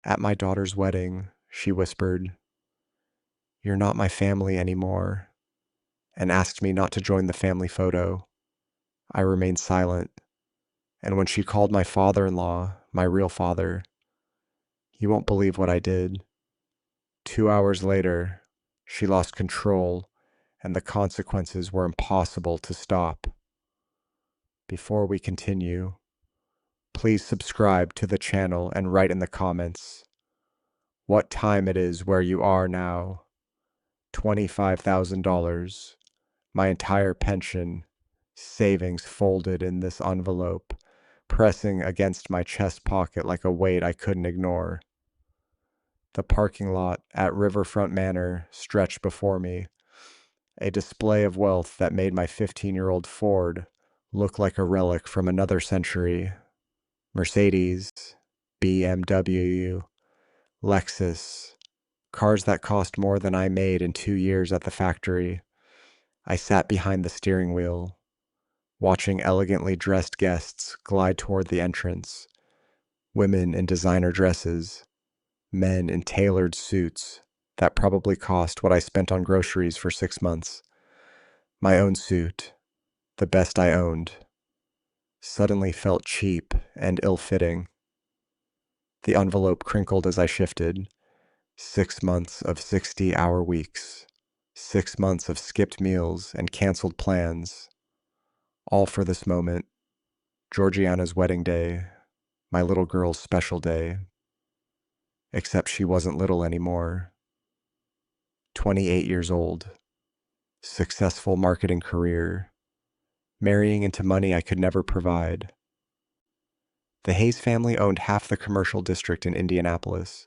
At my daughter's wedding, she whispered, "You're not my family anymore," and asked me not to join the family photo. I remained silent, and when she called my father-in-law, my real father, you won't believe what I did. 2 hours later, she lost control, and the consequences were impossible to stop. Before we continue, please subscribe to the channel and write in the comments what time it is where you are now. $25,000, my entire pension, savings folded in this envelope, pressing against my chest pocket like a weight I couldn't ignore. The parking lot at Riverfront Manor stretched before me, a display of wealth that made my 15-year-old Ford look like a relic from another century. Mercedes, BMW, Lexus, cars that cost more than I made in 2 years at the factory. I sat behind the steering wheel, watching elegantly dressed guests glide toward the entrance, women in designer dresses, men in tailored suits that probably cost what I spent on groceries for 6 months. My own suit, the best I owned, suddenly felt cheap and ill-fitting. The envelope crinkled as I shifted. 6 months of 60-hour weeks, 6 months of skipped meals and canceled plans, all for this moment, Georgiana's wedding day, my little girl's special day. Except she wasn't little anymore. 28 years old, successful marketing career, marrying into money I could never provide. The Hayes family owned half the commercial district in Indianapolis.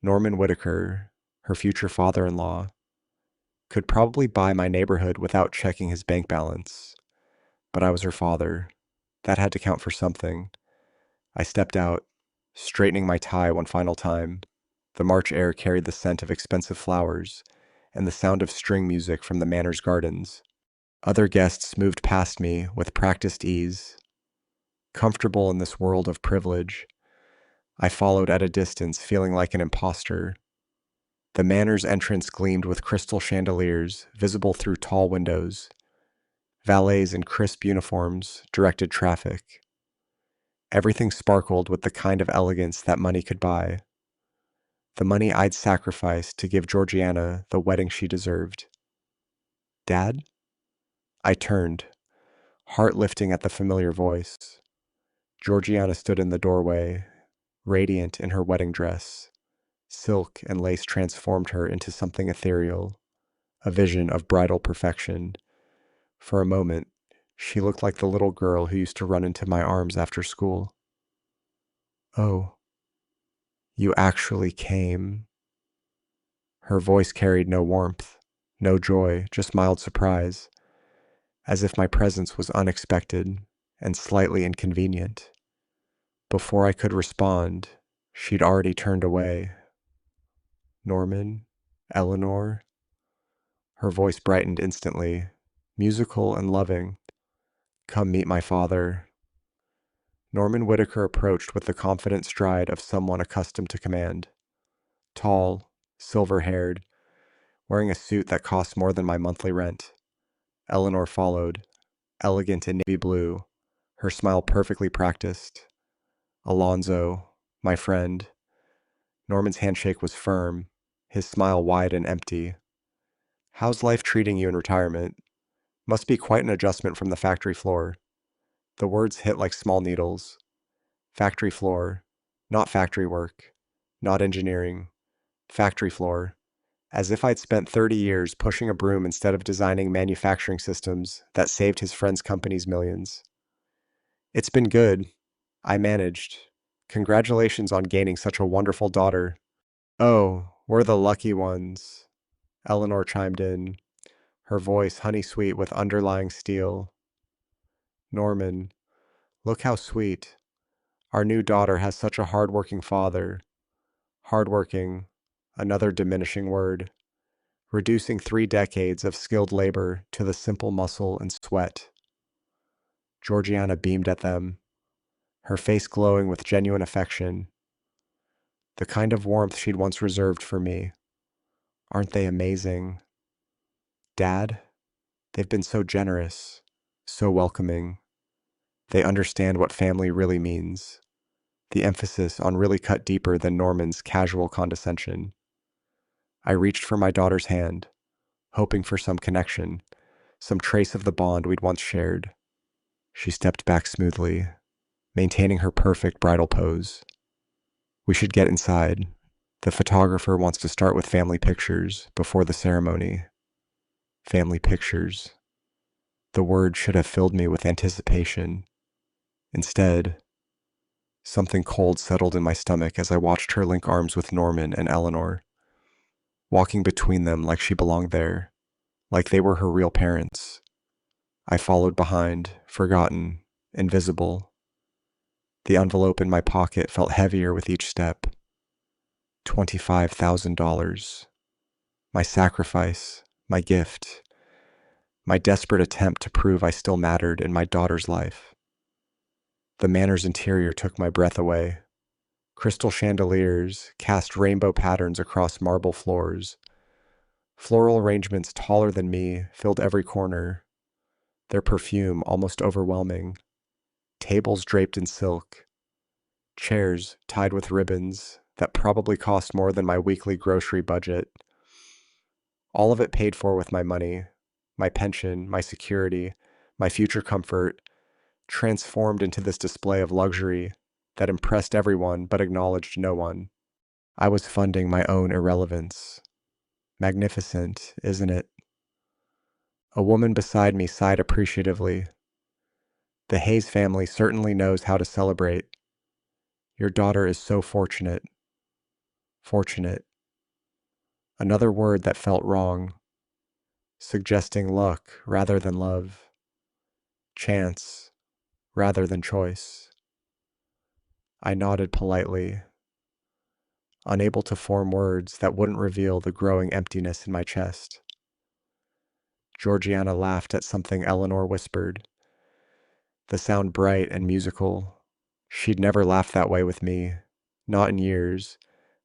Norman Whitaker, her future father-in-law, could probably buy my neighborhood without checking his bank balance. But I was her father. That had to count for something. I stepped out, straightening my tie one final time. The March air carried the scent of expensive flowers and the sound of string music from the manor's gardens. Other guests moved past me with practiced ease. Comfortable in this world of privilege, I followed at a distance, feeling like an imposter. The manor's entrance gleamed with crystal chandeliers visible through tall windows. Valets in crisp uniforms directed traffic. Everything sparkled with the kind of elegance that money could buy. The money I'd sacrificed to give Georgiana the wedding she deserved. Dad? I turned, heart lifting at the familiar voice. Georgiana stood in the doorway, radiant in her wedding dress. Silk and lace transformed her into something ethereal, a vision of bridal perfection. For a moment, she looked like the little girl who used to run into my arms after school. "Oh, you actually came." Her voice carried no warmth, no joy, just mild surprise, as if my presence was unexpected and slightly inconvenient. Before I could respond, she'd already turned away. "Norman? Eleanor?" Her voice brightened instantly, musical and loving. "Come meet my father." Norman Whitaker approached with the confident stride of someone accustomed to command. Tall, silver-haired, wearing a suit that cost more than my monthly rent. Eleanor followed, elegant in navy blue, her smile perfectly practiced. Alonzo, my friend. Norman's handshake was firm, his smile wide and empty. "How's life treating you in retirement? Must be quite an adjustment from the factory floor." The words hit like small needles. Factory floor, not factory work, not engineering. Factory floor, as if I'd spent 30 years pushing a broom instead of designing manufacturing systems that saved his friend's companies millions. "It's been good. I managed. Congratulations on gaining such a wonderful daughter." "Oh, we're the lucky ones," Eleanor chimed in, her voice honey-sweet with underlying steel. "Norman, look how sweet. Our new daughter has such a hard-working father." Hard-working, another diminishing word, reducing 3 decades of skilled labor to the simple muscle and sweat. Georgiana beamed at them, her face glowing with genuine affection. the kind of warmth she'd once reserved for me. Aren't they amazing? Dad, they've been so generous, so welcoming. They understand what family really means. The emphasis on really cut deeper than Norman's casual condescension. I reached for my daughter's hand, hoping for some connection, some trace of the bond we'd once shared. She stepped back smoothly, maintaining her perfect bridal pose. We should get inside. The photographer wants to start with family pictures before the ceremony. Family pictures. The word should have filled me with anticipation. Instead, something cold settled in my stomach as I watched her link arms with Norman and Eleanor, walking between them like she belonged there, like they were her real parents. I followed behind, forgotten, invisible. The envelope in my pocket felt heavier with each step. $25,000. My sacrifice, my gift, my desperate attempt to prove I still mattered in my daughter's life. The manor's interior took my breath away. Crystal chandeliers cast rainbow patterns across marble floors. Floral arrangements taller than me filled every corner, their perfume almost overwhelming. Tables draped in silk, chairs tied with ribbons that probably cost more than my weekly grocery budget. All of it paid for with my money, my pension, my security, my future comfort, transformed into this display of luxury that impressed everyone but acknowledged no one. I was funding my own irrelevance. Magnificent, isn't it? A woman beside me sighed appreciatively. The Hayes family certainly knows how to celebrate. Your daughter is so fortunate. Fortunate. Another word that felt wrong, suggesting luck rather than love, chance rather than choice. I nodded politely, unable to form words that wouldn't reveal the growing emptiness in my chest. Georgiana laughed at something Eleanor whispered, the sound bright and musical. She'd never laughed that way with me, not in years,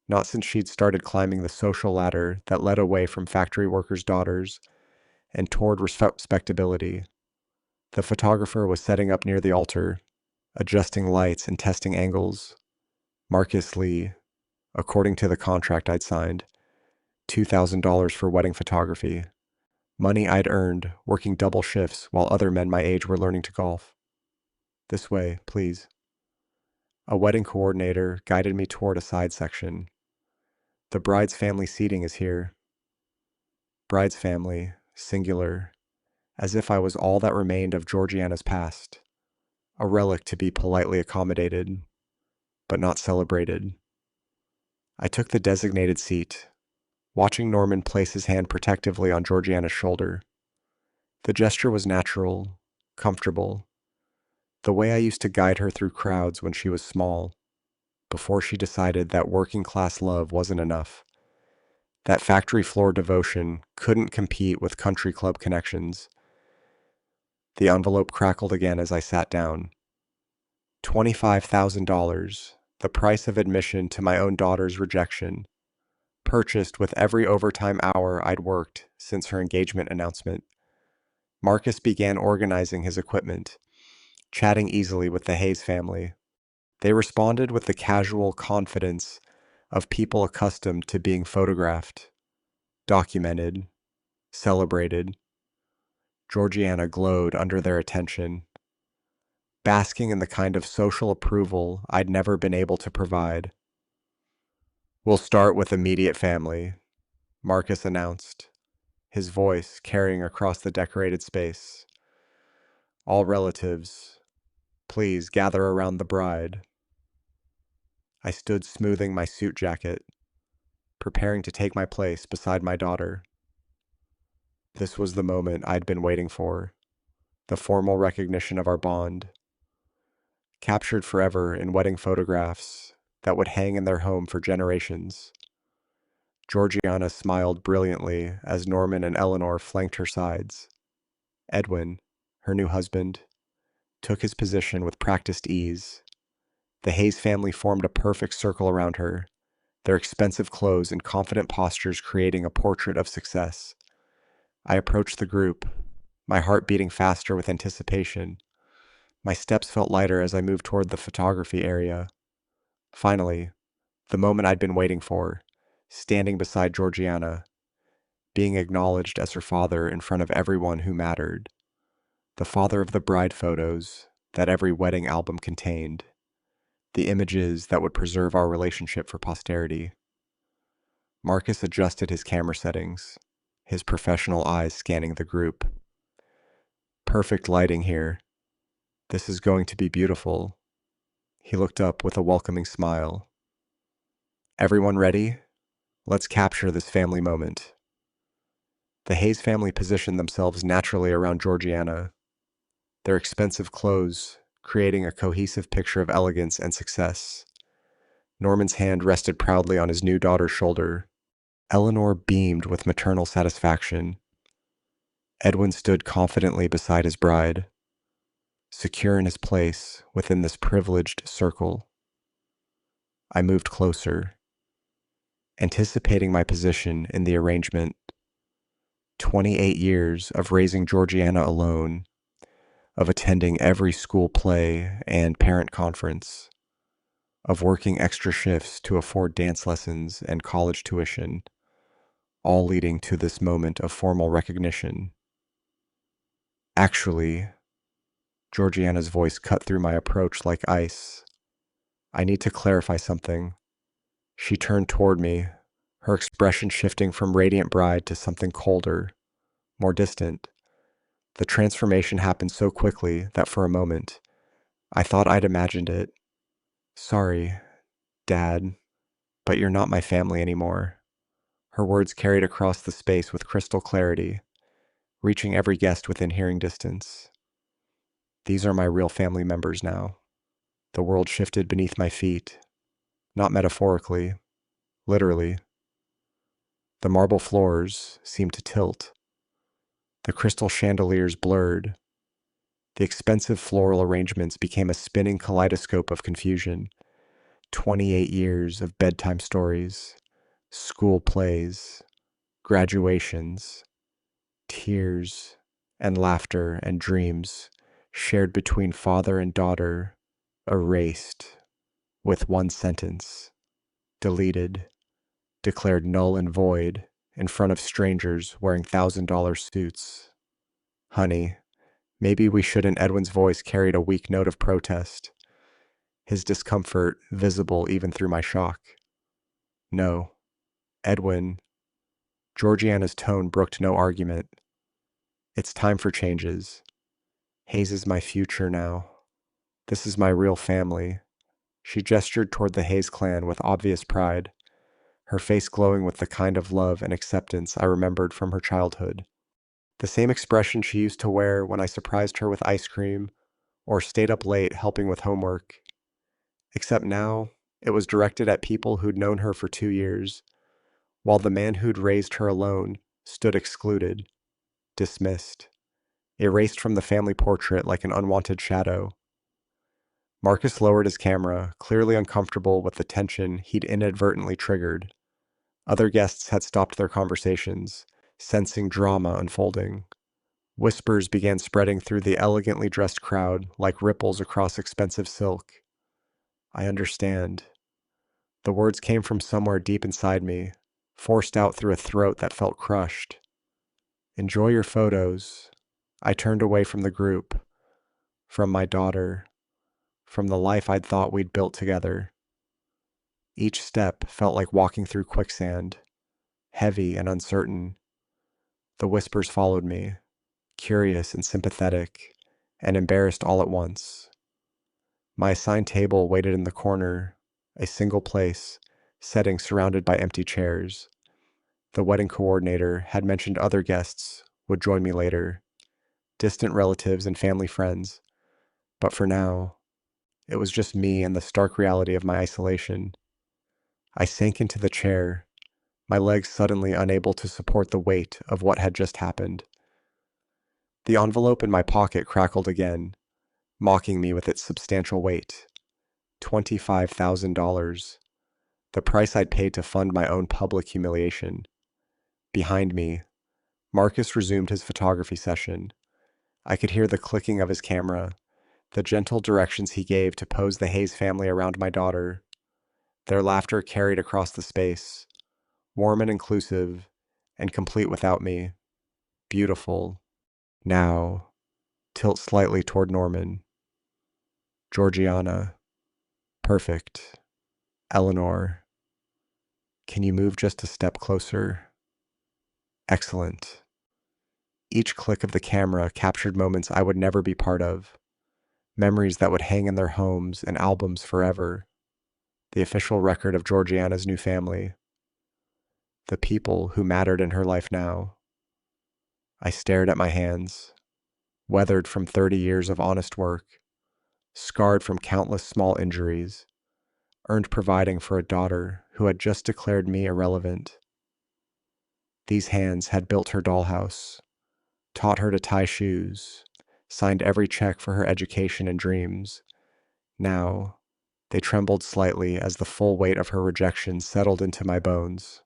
not since she'd started climbing the social ladder that led away from factory workers' daughters and toward respectability. The photographer was setting up near the altar, adjusting lights and testing angles. Marcus Lee, according to the contract I'd signed, $2,000 for wedding photography. Money I'd earned working double shifts while other men my age were learning to golf. This way, please. A wedding coordinator guided me toward a side section. The bride's family seating is here. Bride's family, singular, as if I was all that remained of Georgiana's past, a relic to be politely accommodated, but not celebrated. I took the designated seat, watching Norman place his hand protectively on Georgiana's shoulder. The gesture was natural, comfortable, the way I used to guide her through crowds when she was small, before she decided that working class love wasn't enough. That factory floor devotion couldn't compete with country club connections. The envelope crackled again as I sat down. $25,000, the price of admission to my own daughter's rejection, purchased with every overtime hour I'd worked since her engagement announcement. Marcus began organizing his equipment, chatting easily with the Hayes family. They responded with the casual confidence of people accustomed to being photographed, documented, celebrated. Georgiana glowed under their attention, basking in the kind of social approval I'd never been able to provide. We'll start with immediate family, Marcus announced, his voice carrying across the decorated space. All relatives, please gather around the bride. I stood smoothing my suit jacket, preparing to take my place beside my daughter. This was the moment I'd been waiting for, the formal recognition of our bond, captured forever in wedding photographs that would hang in their home for generations. Georgiana smiled brilliantly as Norman and Eleanor flanked her sides. Edwin, her new husband, took his position with practiced ease. The Hayes family formed a perfect circle around her, their expensive clothes and confident postures creating a portrait of success. I approached the group, my heart beating faster with anticipation. My steps felt lighter as I moved toward the photography area. Finally, the moment I'd been waiting for, standing beside Georgiana, being acknowledged as her father in front of everyone who mattered, the father of the bride photos that every wedding album contained, the images that would preserve our relationship for posterity. Marcus adjusted his camera settings, his professional eyes scanning the group. Perfect lighting here. This is going to be beautiful. He looked up with a welcoming smile. Everyone ready? Let's capture this family moment. The Hayes family positioned themselves naturally around Georgiana, their expensive clothes creating a cohesive picture of elegance and success. Norman's hand rested proudly on his new daughter's shoulder. Eleanor beamed with maternal satisfaction. Edwin stood confidently beside his bride, secure in his place within this privileged circle. I moved closer, anticipating my position in the arrangement. 28 years of raising Georgiana alone, of attending every school play and parent conference, of working extra shifts to afford dance lessons and college tuition, all leading to this moment of formal recognition. Actually, Georgiana's voice cut through my approach like ice. I need to clarify something. She turned toward me, her expression shifting from radiant bride to something colder, more distant. The transformation happened so quickly that for a moment, I thought I'd imagined it. Sorry, Dad, but you're not my family anymore. Her words carried across the space with crystal clarity, reaching every guest within hearing distance. These are my real family members now. The world shifted beneath my feet, not metaphorically, literally. The marble floors seemed to tilt. The crystal chandeliers blurred. The expensive floral arrangements became a spinning kaleidoscope of confusion. 28 years of bedtime stories, school plays, graduations, tears and laughter and dreams shared between father and daughter, erased with one sentence, deleted, declared null and void in front of strangers wearing $1,000 suits. Honey, maybe we shouldn't. Edwin's voice carried a weak note of protest, his discomfort visible even through my shock. No, Edwin. Georgiana's tone brooked no argument. It's time for changes. Hayes is my future now. This is my real family. She gestured toward the Hayes clan with obvious pride, her face glowing with the kind of love and acceptance I remembered from her childhood. The same expression she used to wear when I surprised her with ice cream or stayed up late helping with homework. Except now, it was directed at people who'd known her for 2 years, while the man who'd raised her alone stood excluded, dismissed, erased from the family portrait like an unwanted shadow. Marcus lowered his camera, clearly uncomfortable with the tension he'd inadvertently triggered. Other guests had stopped their conversations, sensing drama unfolding. Whispers began spreading through the elegantly dressed crowd like ripples across expensive silk. I understand. The words came from somewhere deep inside me, forced out through a throat that felt crushed. Enjoy your photos. I turned away from the group, from my daughter, from the life I'd thought we'd built together. Each step felt like walking through quicksand, heavy and uncertain. The whispers followed me, curious and sympathetic, and embarrassed all at once. My assigned table waited in the corner, a single place, setting surrounded by empty chairs. The wedding coordinator had mentioned other guests would join me later, distant relatives and family friends, but for now, it was just me and the stark reality of my isolation. I sank into the chair, my legs suddenly unable to support the weight of what had just happened. The envelope in my pocket crackled again, mocking me with its substantial weight. $25,000. The price I'd paid to fund my own public humiliation. Behind me, Marcus resumed his photography session. I could hear the clicking of his camera, the gentle directions he gave to pose the Hayes family around my daughter. Their laughter carried across the space, warm and inclusive, and complete without me. Beautiful. Now, tilt slightly toward Norman. Georgiana. Perfect. Eleanor. Can you move just a step closer? Excellent. Each click of the camera captured moments I would never be part of, memories that would hang in their homes and albums forever. The official record of Georgiana's new family. The people who mattered in her life now. I stared at my hands, weathered from 30 years of honest work, scarred from countless small injuries, earned providing for a daughter who had just declared me irrelevant. These hands had built her dollhouse, taught her to tie shoes, signed every check for her education and dreams. Now, they trembled slightly as the full weight of her rejection settled into my bones.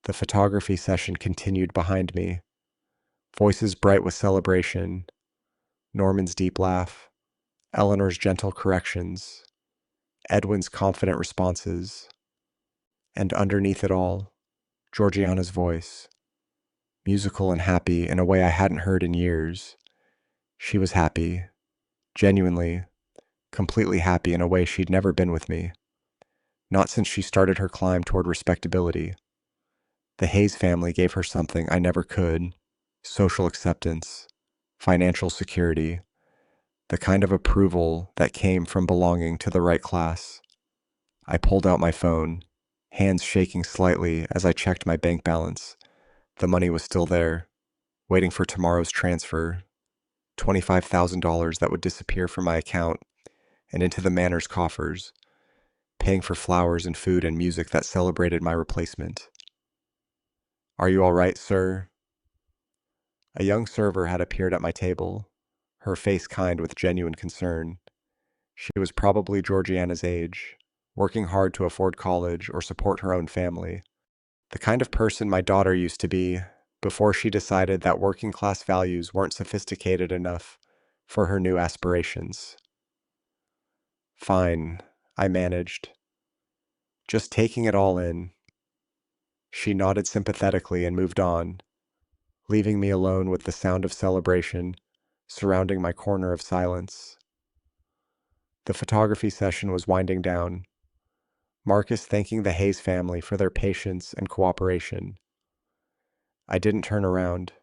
The photography session continued behind me, voices bright with celebration, Norman's deep laugh, Eleanor's gentle corrections, Edwin's confident responses, and underneath it all, Georgiana's voice, musical and happy in a way I hadn't heard in years. She was happy, genuinely, completely happy in a way she'd never been with me, not since she started her climb toward respectability. The Hayes family gave her something I never could: social acceptance, financial security, the kind of approval that came from belonging to the right class. I pulled out my phone, hands shaking slightly as I checked my bank balance. The money was still there, waiting for tomorrow's transfer, $25,000 that would disappear from my account and into the manor's coffers, paying for flowers and food and music that celebrated my replacement. "Are you all right, sir?" A young server had appeared at my table, her face kind with genuine concern. She was probably Georgiana's age, working hard to afford college or support her own family. The kind of person my daughter used to be before she decided that working class values weren't sophisticated enough for her new aspirations. "Fine," I managed, just taking it all in. She nodded sympathetically and moved on, leaving me alone with the sound of celebration surrounding my corner of silence. The photography session was winding down, Marcus thanking the Hayes family for their patience and cooperation. I didn't turn around.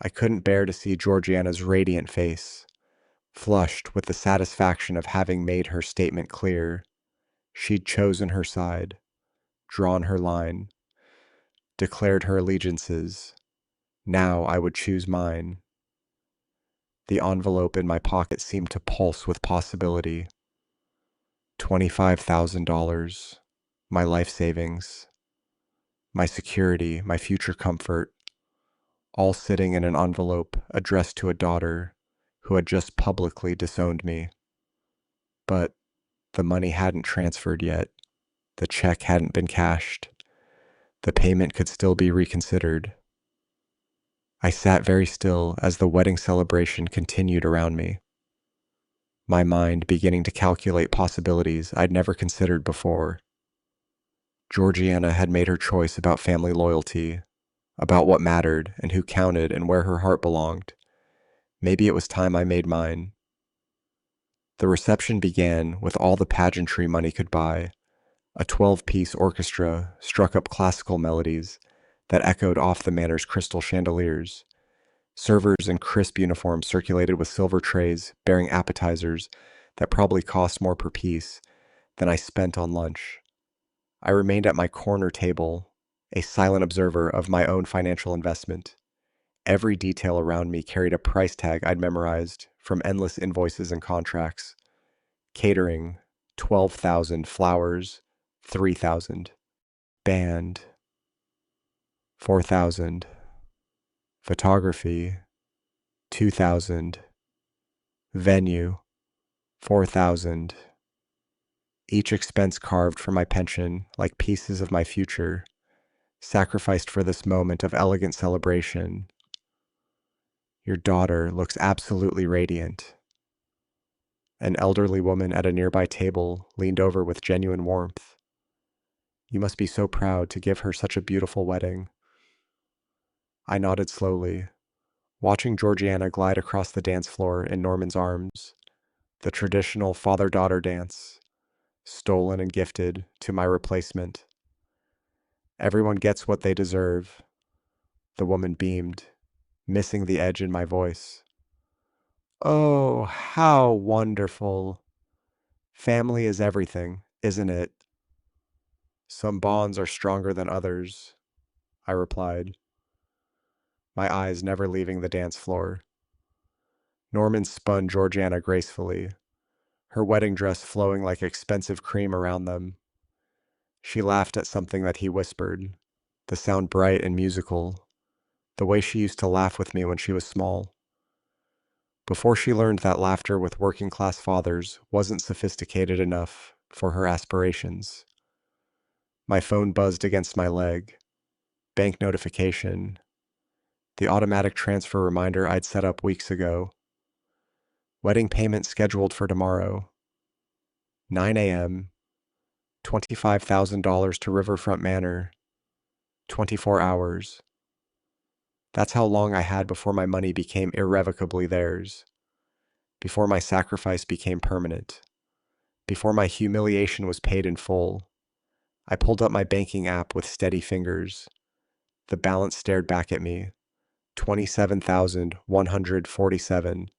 I couldn't bear to see Georgiana's radiant face, flushed with the satisfaction of having made her statement clear. She'd chosen her side, drawn her line, declared her allegiances. Now I would choose mine. The envelope in my pocket seemed to pulse with possibility. $25,000, my life savings, my security, my future comfort, all sitting in an envelope addressed to a daughter who had just publicly disowned me. But the money hadn't transferred yet. The check hadn't been cashed. The payment could still be reconsidered. I sat very still as the wedding celebration continued around me, my mind beginning to calculate possibilities I'd never considered before. Georgiana had made her choice about family loyalty, about what mattered and who counted and where her heart belonged. Maybe it was time I made mine. The reception began with all the pageantry money could buy. A 12-piece orchestra struck up classical melodies that echoed off the manor's crystal chandeliers. Servers in crisp uniforms circulated with silver trays bearing appetizers that probably cost more per piece than I spent on lunch. I remained at my corner table, a silent observer of my own financial investment. Every detail around me carried a price tag I'd memorized from endless invoices and contracts. Catering, 12,000; flowers, 3,000; band, 4,000; photography, 2,000; venue, 4,000. each expense carved from my pension like pieces of my future, sacrificed for this moment of elegant celebration. Your daughter looks absolutely radiant. An elderly woman at a nearby table leaned over with genuine warmth. You must be so proud to give her such a beautiful wedding. I nodded slowly, watching Georgiana glide across the dance floor in Norman's arms, the traditional father-daughter dance, stolen and gifted to my replacement. Everyone gets what they deserve. The woman beamed, missing the edge in my voice. Oh, how wonderful. Family is everything, isn't it? Some bonds are stronger than others, I replied, my eyes never leaving the dance floor. Norman spun Georgiana gracefully, her wedding dress flowing like expensive cream around them. She laughed at something that he whispered, the sound bright and musical, the way she used to laugh with me when she was small. Before she learned that laughter with working-class fathers wasn't sophisticated enough for her aspirations. My phone buzzed against my leg. Bank notification. The automatic transfer reminder I'd set up weeks ago. Wedding payment scheduled for tomorrow. 9 a.m. $25,000 to Riverfront Manor. 24 hours. That's how long I had before my money became irrevocably theirs. Before my sacrifice became permanent. Before my humiliation was paid in full. I pulled up my banking app with steady fingers. The balance stared back at me. 27,147.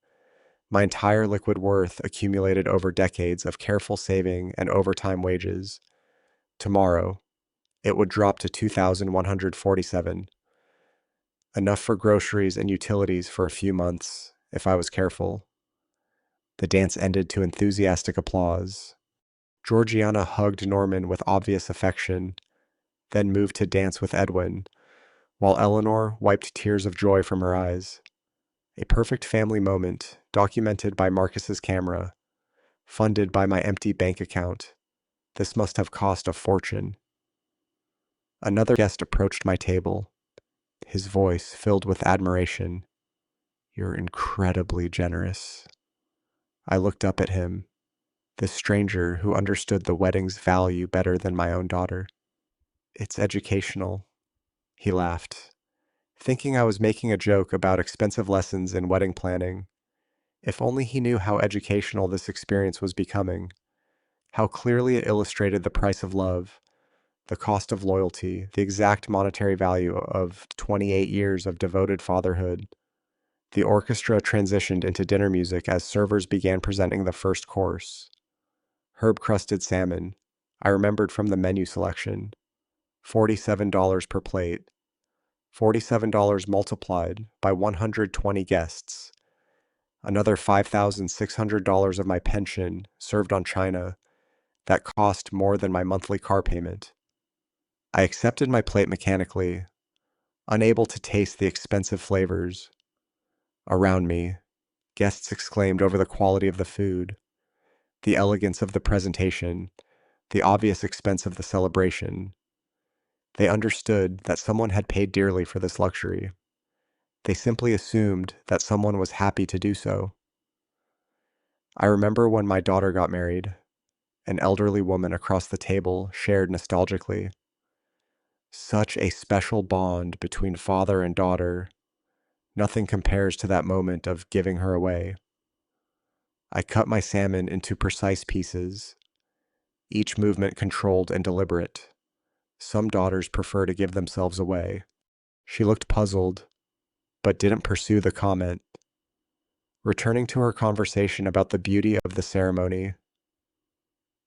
My entire liquid worth accumulated over decades of careful saving and overtime wages. Tomorrow, it would drop to 2,147. Enough for groceries and utilities for a few months, if I was careful. The dance ended to enthusiastic applause. Georgiana hugged Norman with obvious affection, then moved to dance with Edwin, while Eleanor wiped tears of joy from her eyes. A perfect family moment, documented by Marcus's camera, funded by my empty bank account. This must have cost a fortune. Another guest approached my table, his voice filled with admiration. You're incredibly generous. I looked up at him, this stranger who understood the wedding's value better than my own daughter. It's educational, he laughed, thinking I was making a joke about expensive lessons in wedding planning. If only he knew how educational this experience was becoming, how clearly it illustrated the price of love, the cost of loyalty, the exact monetary value of 28 years of devoted fatherhood. The orchestra transitioned into dinner music as servers began presenting the first course. Herb-crusted salmon, I remembered from the menu selection. $47 per plate. $47 multiplied by 120 guests. Another $5,600 of my pension served on china that cost more than my monthly car payment. I accepted my plate mechanically, unable to taste the expensive flavors. Around me, guests exclaimed over the quality of the food, the elegance of the presentation, the obvious expense of the celebration. They understood that someone had paid dearly for this luxury. They simply assumed that someone was happy to do so. I remember when my daughter got married. An elderly woman across the table shared nostalgically. Such a special bond between father and daughter. Nothing compares to that moment of giving her away. I cut my salmon into precise pieces, each movement controlled and deliberate. Some daughters prefer to give themselves away. She looked puzzled, but didn't pursue the comment. Returning to her conversation about the beauty of the ceremony,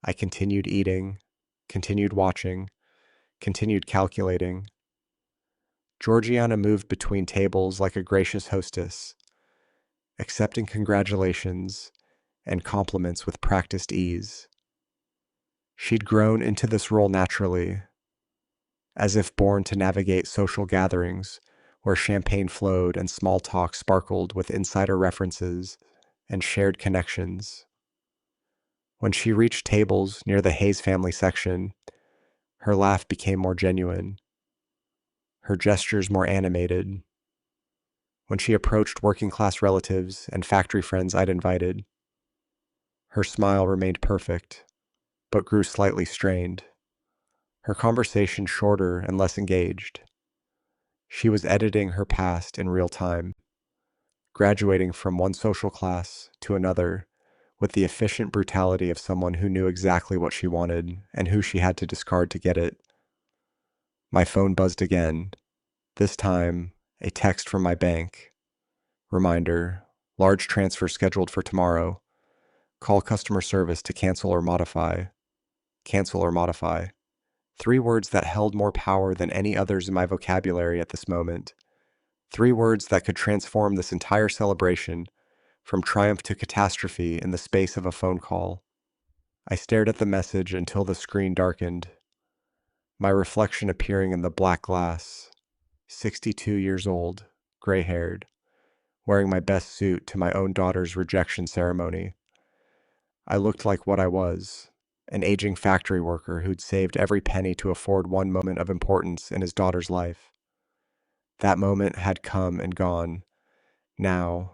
I continued eating, continued watching, continued calculating. Georgiana moved between tables like a gracious hostess, accepting congratulations and compliments with practiced ease. She'd grown into this role naturally, as if born to navigate social gatherings where champagne flowed and small talk sparkled with insider references and shared connections. When she reached tables near the Hayes family section, her laugh became more genuine, her gestures more animated. When she approached working class relatives and factory friends I'd invited, her smile remained perfect, but grew slightly strained. Her conversation shorter and less engaged. She was editing her past in real time, graduating from one social class to another with the efficient brutality of someone who knew exactly what she wanted and who she had to discard to get it. My phone buzzed again, this time a text from my bank. Reminder, large transfer scheduled for tomorrow. Call customer service to cancel or modify. Cancel or modify. 3 words that held more power than any others in my vocabulary at this moment. 3 words that could transform this entire celebration from triumph to catastrophe in the space of a phone call. I stared at the message until the screen darkened, my reflection appearing in the black glass. 62 years old, gray-haired, wearing my best suit to my own daughter's rejection ceremony. I looked like what I was, an aging factory worker who'd saved every penny to afford one moment of importance in his daughter's life. That moment had come and gone. Now,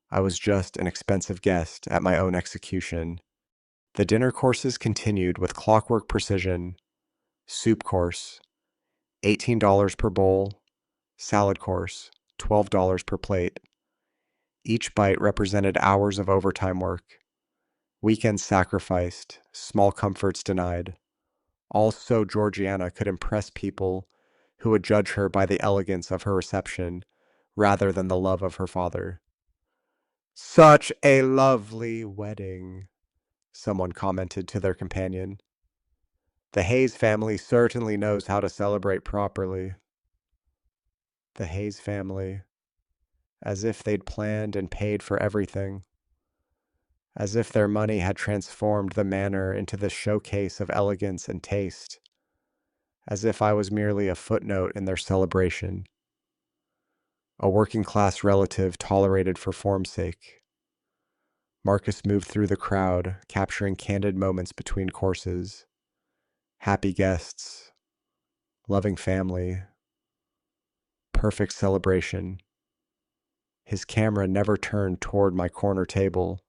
I was just an expensive guest at my own execution. The dinner courses continued with clockwork precision. Soup course, $18 per bowl. Salad course, $12 per plate. Each bite represented hours of overtime work. Weekends sacrificed, small comforts denied. All so Georgiana could impress people who would judge her by the elegance of her reception rather than the love of her father. Such a lovely wedding, someone commented to their companion. The Hayes family certainly knows how to celebrate properly. The Hayes family, as if they'd planned and paid for everything, as if their money had transformed the manor into this showcase of elegance and taste, as if I was merely a footnote in their celebration, a working class relative tolerated for form's sake. Marcus moved through the crowd, capturing candid moments between courses. Happy guests, loving family, perfect celebration. His camera never turned toward my corner table,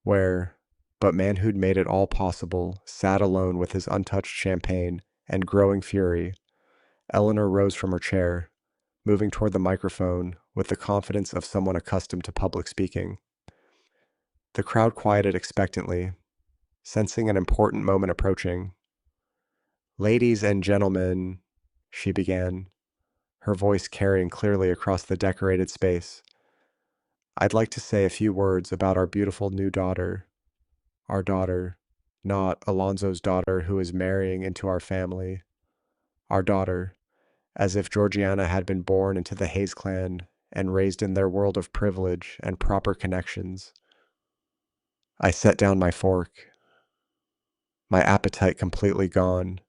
where, but man who'd made it all possible, sat alone with his untouched champagne and growing fury. Eleanor rose from her chair, moving toward the microphone with the confidence of someone accustomed to public speaking. The crowd quieted expectantly, sensing an important moment approaching. Ladies and gentlemen, she began, her voice carrying clearly across the decorated space. I'd like to say a few words about our beautiful new daughter. Our daughter, not Alonzo's daughter who is marrying into our family. Our daughter, as if Georgiana had been born into the Hayes clan and raised in their world of privilege and proper connections. I set down my fork, my appetite completely gone.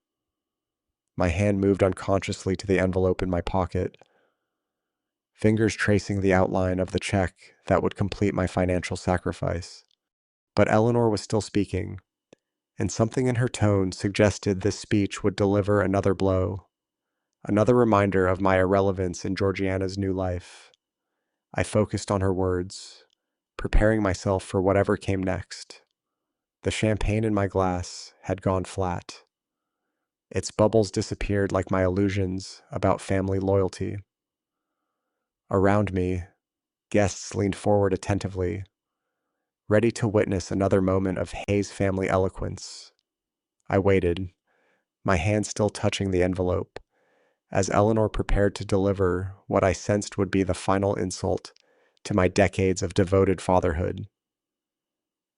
My hand moved unconsciously to the envelope in my pocket, fingers tracing the outline of the check that would complete my financial sacrifice. But Eleanor was still speaking, and something in her tone suggested this speech would deliver another blow, another reminder of my irrelevance in Georgiana's new life. I focused on her words, preparing myself for whatever came next. The champagne in my glass had gone flat. Its bubbles disappeared like my illusions about family loyalty. Around me, guests leaned forward attentively, ready to witness another moment of Hayes family eloquence. I waited, my hand still touching the envelope, as Eleanor prepared to deliver what I sensed would be the final insult to my decades of devoted fatherhood.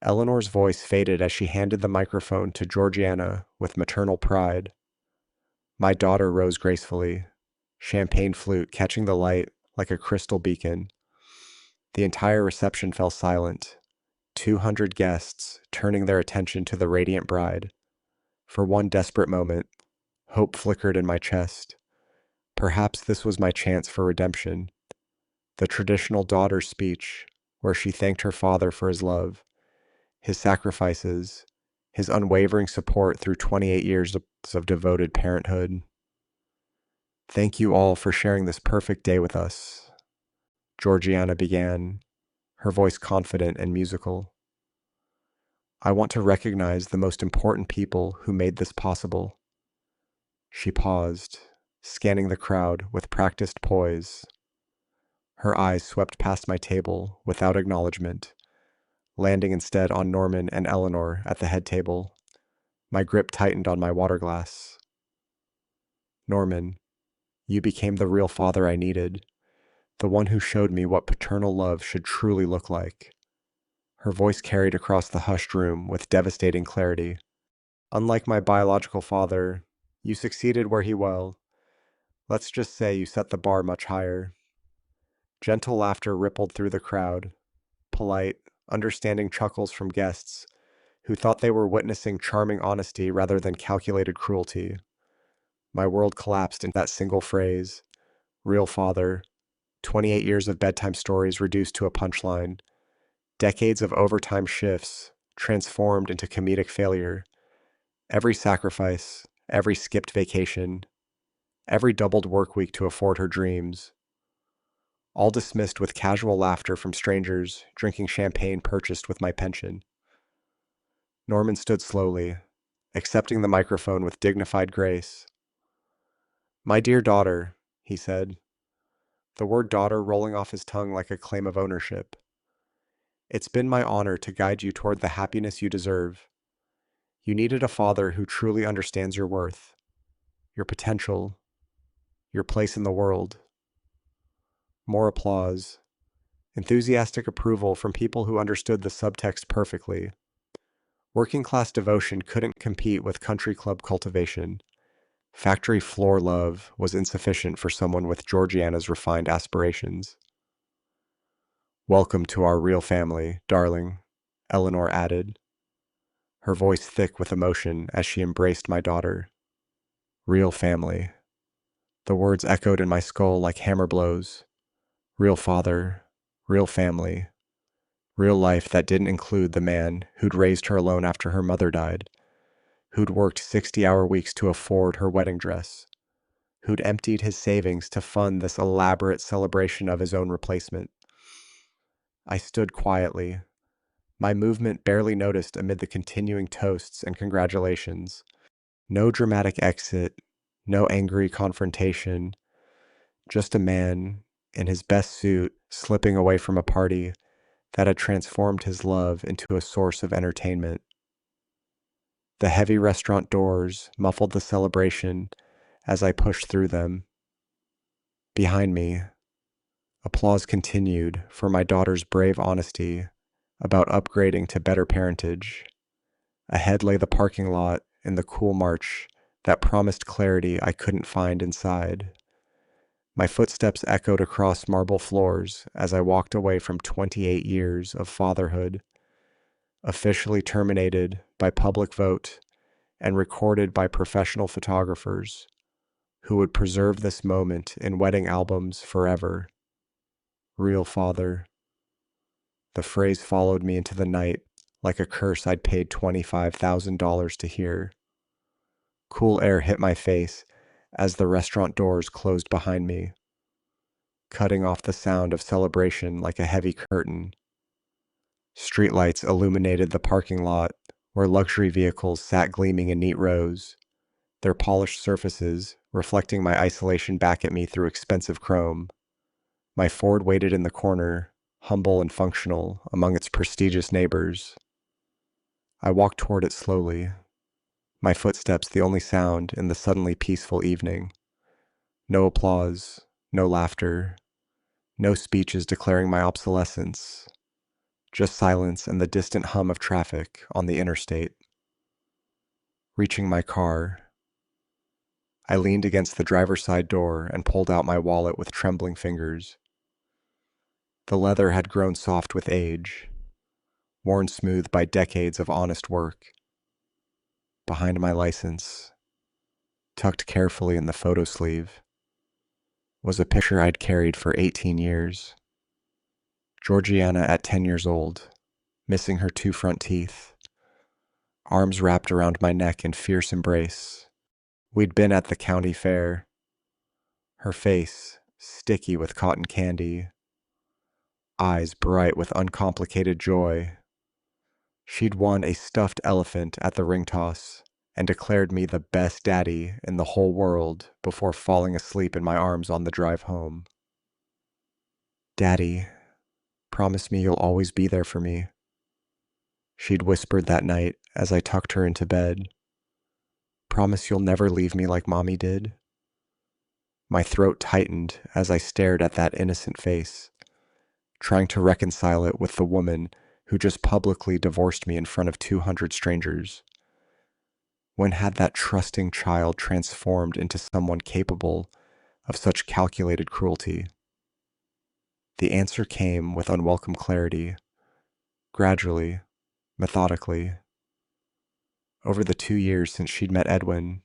Eleanor's voice faded as she handed the microphone to Georgiana with maternal pride. My daughter rose gracefully, champagne flute catching the light like a crystal beacon. The entire reception fell silent, 200 guests turning their attention to the radiant bride. For one desperate moment, hope flickered in my chest. Perhaps this was my chance for redemption. The traditional daughter's speech, where she thanked her father for his love, his sacrifices, his unwavering support through 28 years of devoted parenthood. Thank you all for sharing this perfect day with us, Georgiana began, her voice confident and musical. I want to recognize the most important people who made this possible. She paused, scanning the crowd with practiced poise. Her eyes swept past my table without acknowledgement, landing instead on Norman and Eleanor at the head table. My grip tightened on my water glass. Norman, you became the real father I needed, the one who showed me what paternal love should truly look like. Her voice carried across the hushed room with devastating clarity. Unlike my biological father, you succeeded where he well. Let's just say you set the bar much higher. Gentle laughter rippled through the crowd, polite, understanding chuckles from guests who thought they were witnessing charming honesty rather than calculated cruelty. My world collapsed into that single phrase, real father, 28 years of bedtime stories reduced to a punchline, decades of overtime shifts transformed into comedic failure, every sacrifice, every skipped vacation, every doubled work week to afford her dreams, all dismissed with casual laughter from strangers drinking champagne purchased with my pension. Norman stood slowly, accepting the microphone with dignified grace. My dear daughter, he said, the word daughter rolling off his tongue like a claim of ownership. It's been my honor to guide you toward the happiness you deserve. You needed a father who truly understands your worth, your potential, your place in the world. More applause, enthusiastic approval from people who understood the subtext perfectly. Working class devotion couldn't compete with country club cultivation. Factory floor love was insufficient for someone with Georgiana's refined aspirations. Welcome to our real family, darling, Eleanor added, her voice thick with emotion as she embraced my daughter. Real family. The words echoed in my skull like hammer blows. Real father, real family, real life that didn't include the man who'd raised her alone after her mother died, who'd worked 60-hour weeks to afford her wedding dress, who'd emptied his savings to fund this elaborate celebration of his own replacement. I stood quietly, my movement barely noticed amid the continuing toasts and congratulations. No dramatic exit, no angry confrontation, just a man in his best suit slipping away from a party that had transformed his love into a source of entertainment. The heavy restaurant doors muffled the celebration as I pushed through them. Behind me, applause continued for my daughter's brave honesty about upgrading to better parentage. Ahead lay the parking lot and the cool march that promised clarity I couldn't find inside. My footsteps echoed across marble floors as I walked away from 28 years of fatherhood, officially terminated by public vote and recorded by professional photographers who would preserve this moment in wedding albums forever. Real father. The phrase followed me into the night like a curse I'd paid $25,000 to hear. Cool air hit my face as the restaurant doors closed behind me, cutting off the sound of celebration like a heavy curtain. Streetlights illuminated the parking lot where luxury vehicles sat gleaming in neat rows, their polished surfaces reflecting my isolation back at me through expensive chrome. My Ford waited in the corner, humble and functional among its prestigious neighbors. I walked toward it slowly, my footsteps the only sound in the suddenly peaceful evening. No applause, no laughter, no speeches declaring my obsolescence, just silence and the distant hum of traffic on the interstate. Reaching my car, I leaned against the driver's side door and pulled out my wallet with trembling fingers. The leather had grown soft with age, worn smooth by decades of honest work. Behind my license, tucked carefully in the photo sleeve, was a picture I'd carried for 18 years. Georgiana at 10 years old, missing her two front teeth, arms wrapped around my neck in fierce embrace. We'd been at the county fair, her face sticky with cotton candy, eyes bright with uncomplicated joy. She'd won a stuffed elephant at the ring toss and declared me the best daddy in the whole world before falling asleep in my arms on the drive home. "Daddy, promise me you'll always be there for me," she'd whispered that night as I tucked her into bed. "Promise you'll never leave me like Mommy did." My throat tightened as I stared at that innocent face, trying to reconcile it with the woman who just publicly divorced me in front of 200 strangers. When had that trusting child transformed into someone capable of such calculated cruelty? The answer came with unwelcome clarity, gradually, methodically. Over the 2 years since she'd met Edwin,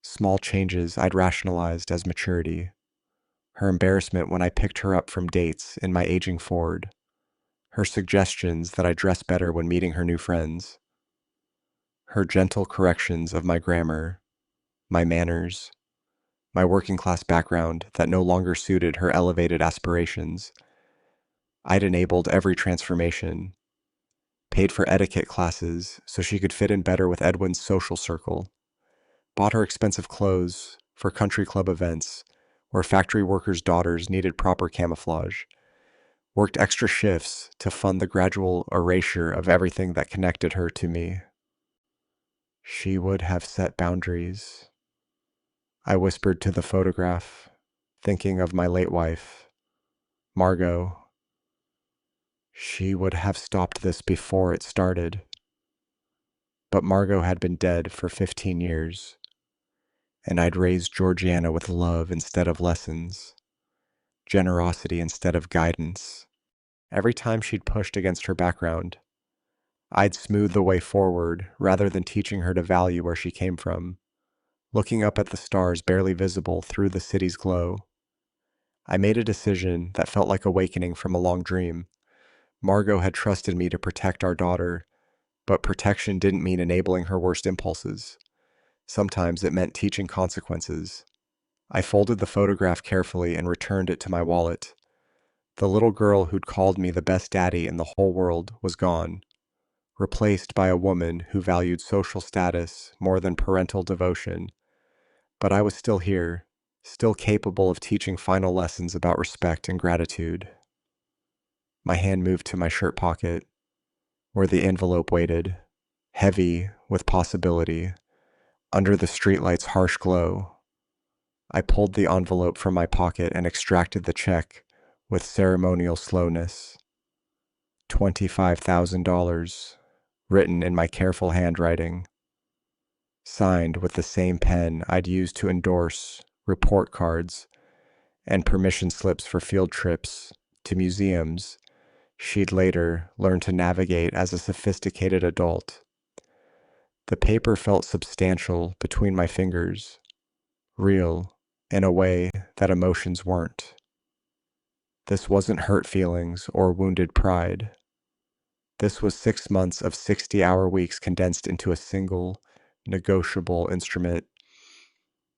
small changes I'd rationalized as maturity. Her embarrassment when I picked her up from dates in my aging Ford. Her suggestions that I dress better when meeting her new friends. Her gentle corrections of my grammar, my manners, my working class background that no longer suited her elevated aspirations. I'd enabled every transformation, paid for etiquette classes so she could fit in better with Edwin's social circle, bought her expensive clothes for country club events where factory workers' daughters needed proper camouflage, worked extra shifts to fund the gradual erasure of everything that connected her to me. She would have set boundaries. I whispered to the photograph, thinking of my late wife, Margot. She would have stopped this before it started. But Margot had been dead for 15 years, and I'd raised Georgiana with love instead of lessons, generosity instead of guidance. Every time she'd pushed against her background, I'd smooth the way forward rather than teaching her to value where she came from, looking up at the stars barely visible through the city's glow. I made a decision that felt like awakening from a long dream. Margot had trusted me to protect our daughter, but protection didn't mean enabling her worst impulses. Sometimes it meant teaching consequences. I folded the photograph carefully and returned it to my wallet. The little girl who'd called me the best daddy in the whole world was gone, replaced by a woman who valued social status more than parental devotion. But I was still here, still capable of teaching final lessons about respect and gratitude. My hand moved to my shirt pocket, where the envelope waited, heavy with possibility, under the streetlight's harsh glow. I pulled the envelope from my pocket and extracted the check with ceremonial slowness. $25,000, written in my careful handwriting, signed with the same pen I'd used to endorse report cards and permission slips for field trips to museums she'd later learn to navigate as a sophisticated adult. The paper felt substantial between my fingers, real in a way that emotions weren't. This wasn't hurt feelings or wounded pride. This was 6 months of 60-hour weeks condensed into a single, negotiable instrument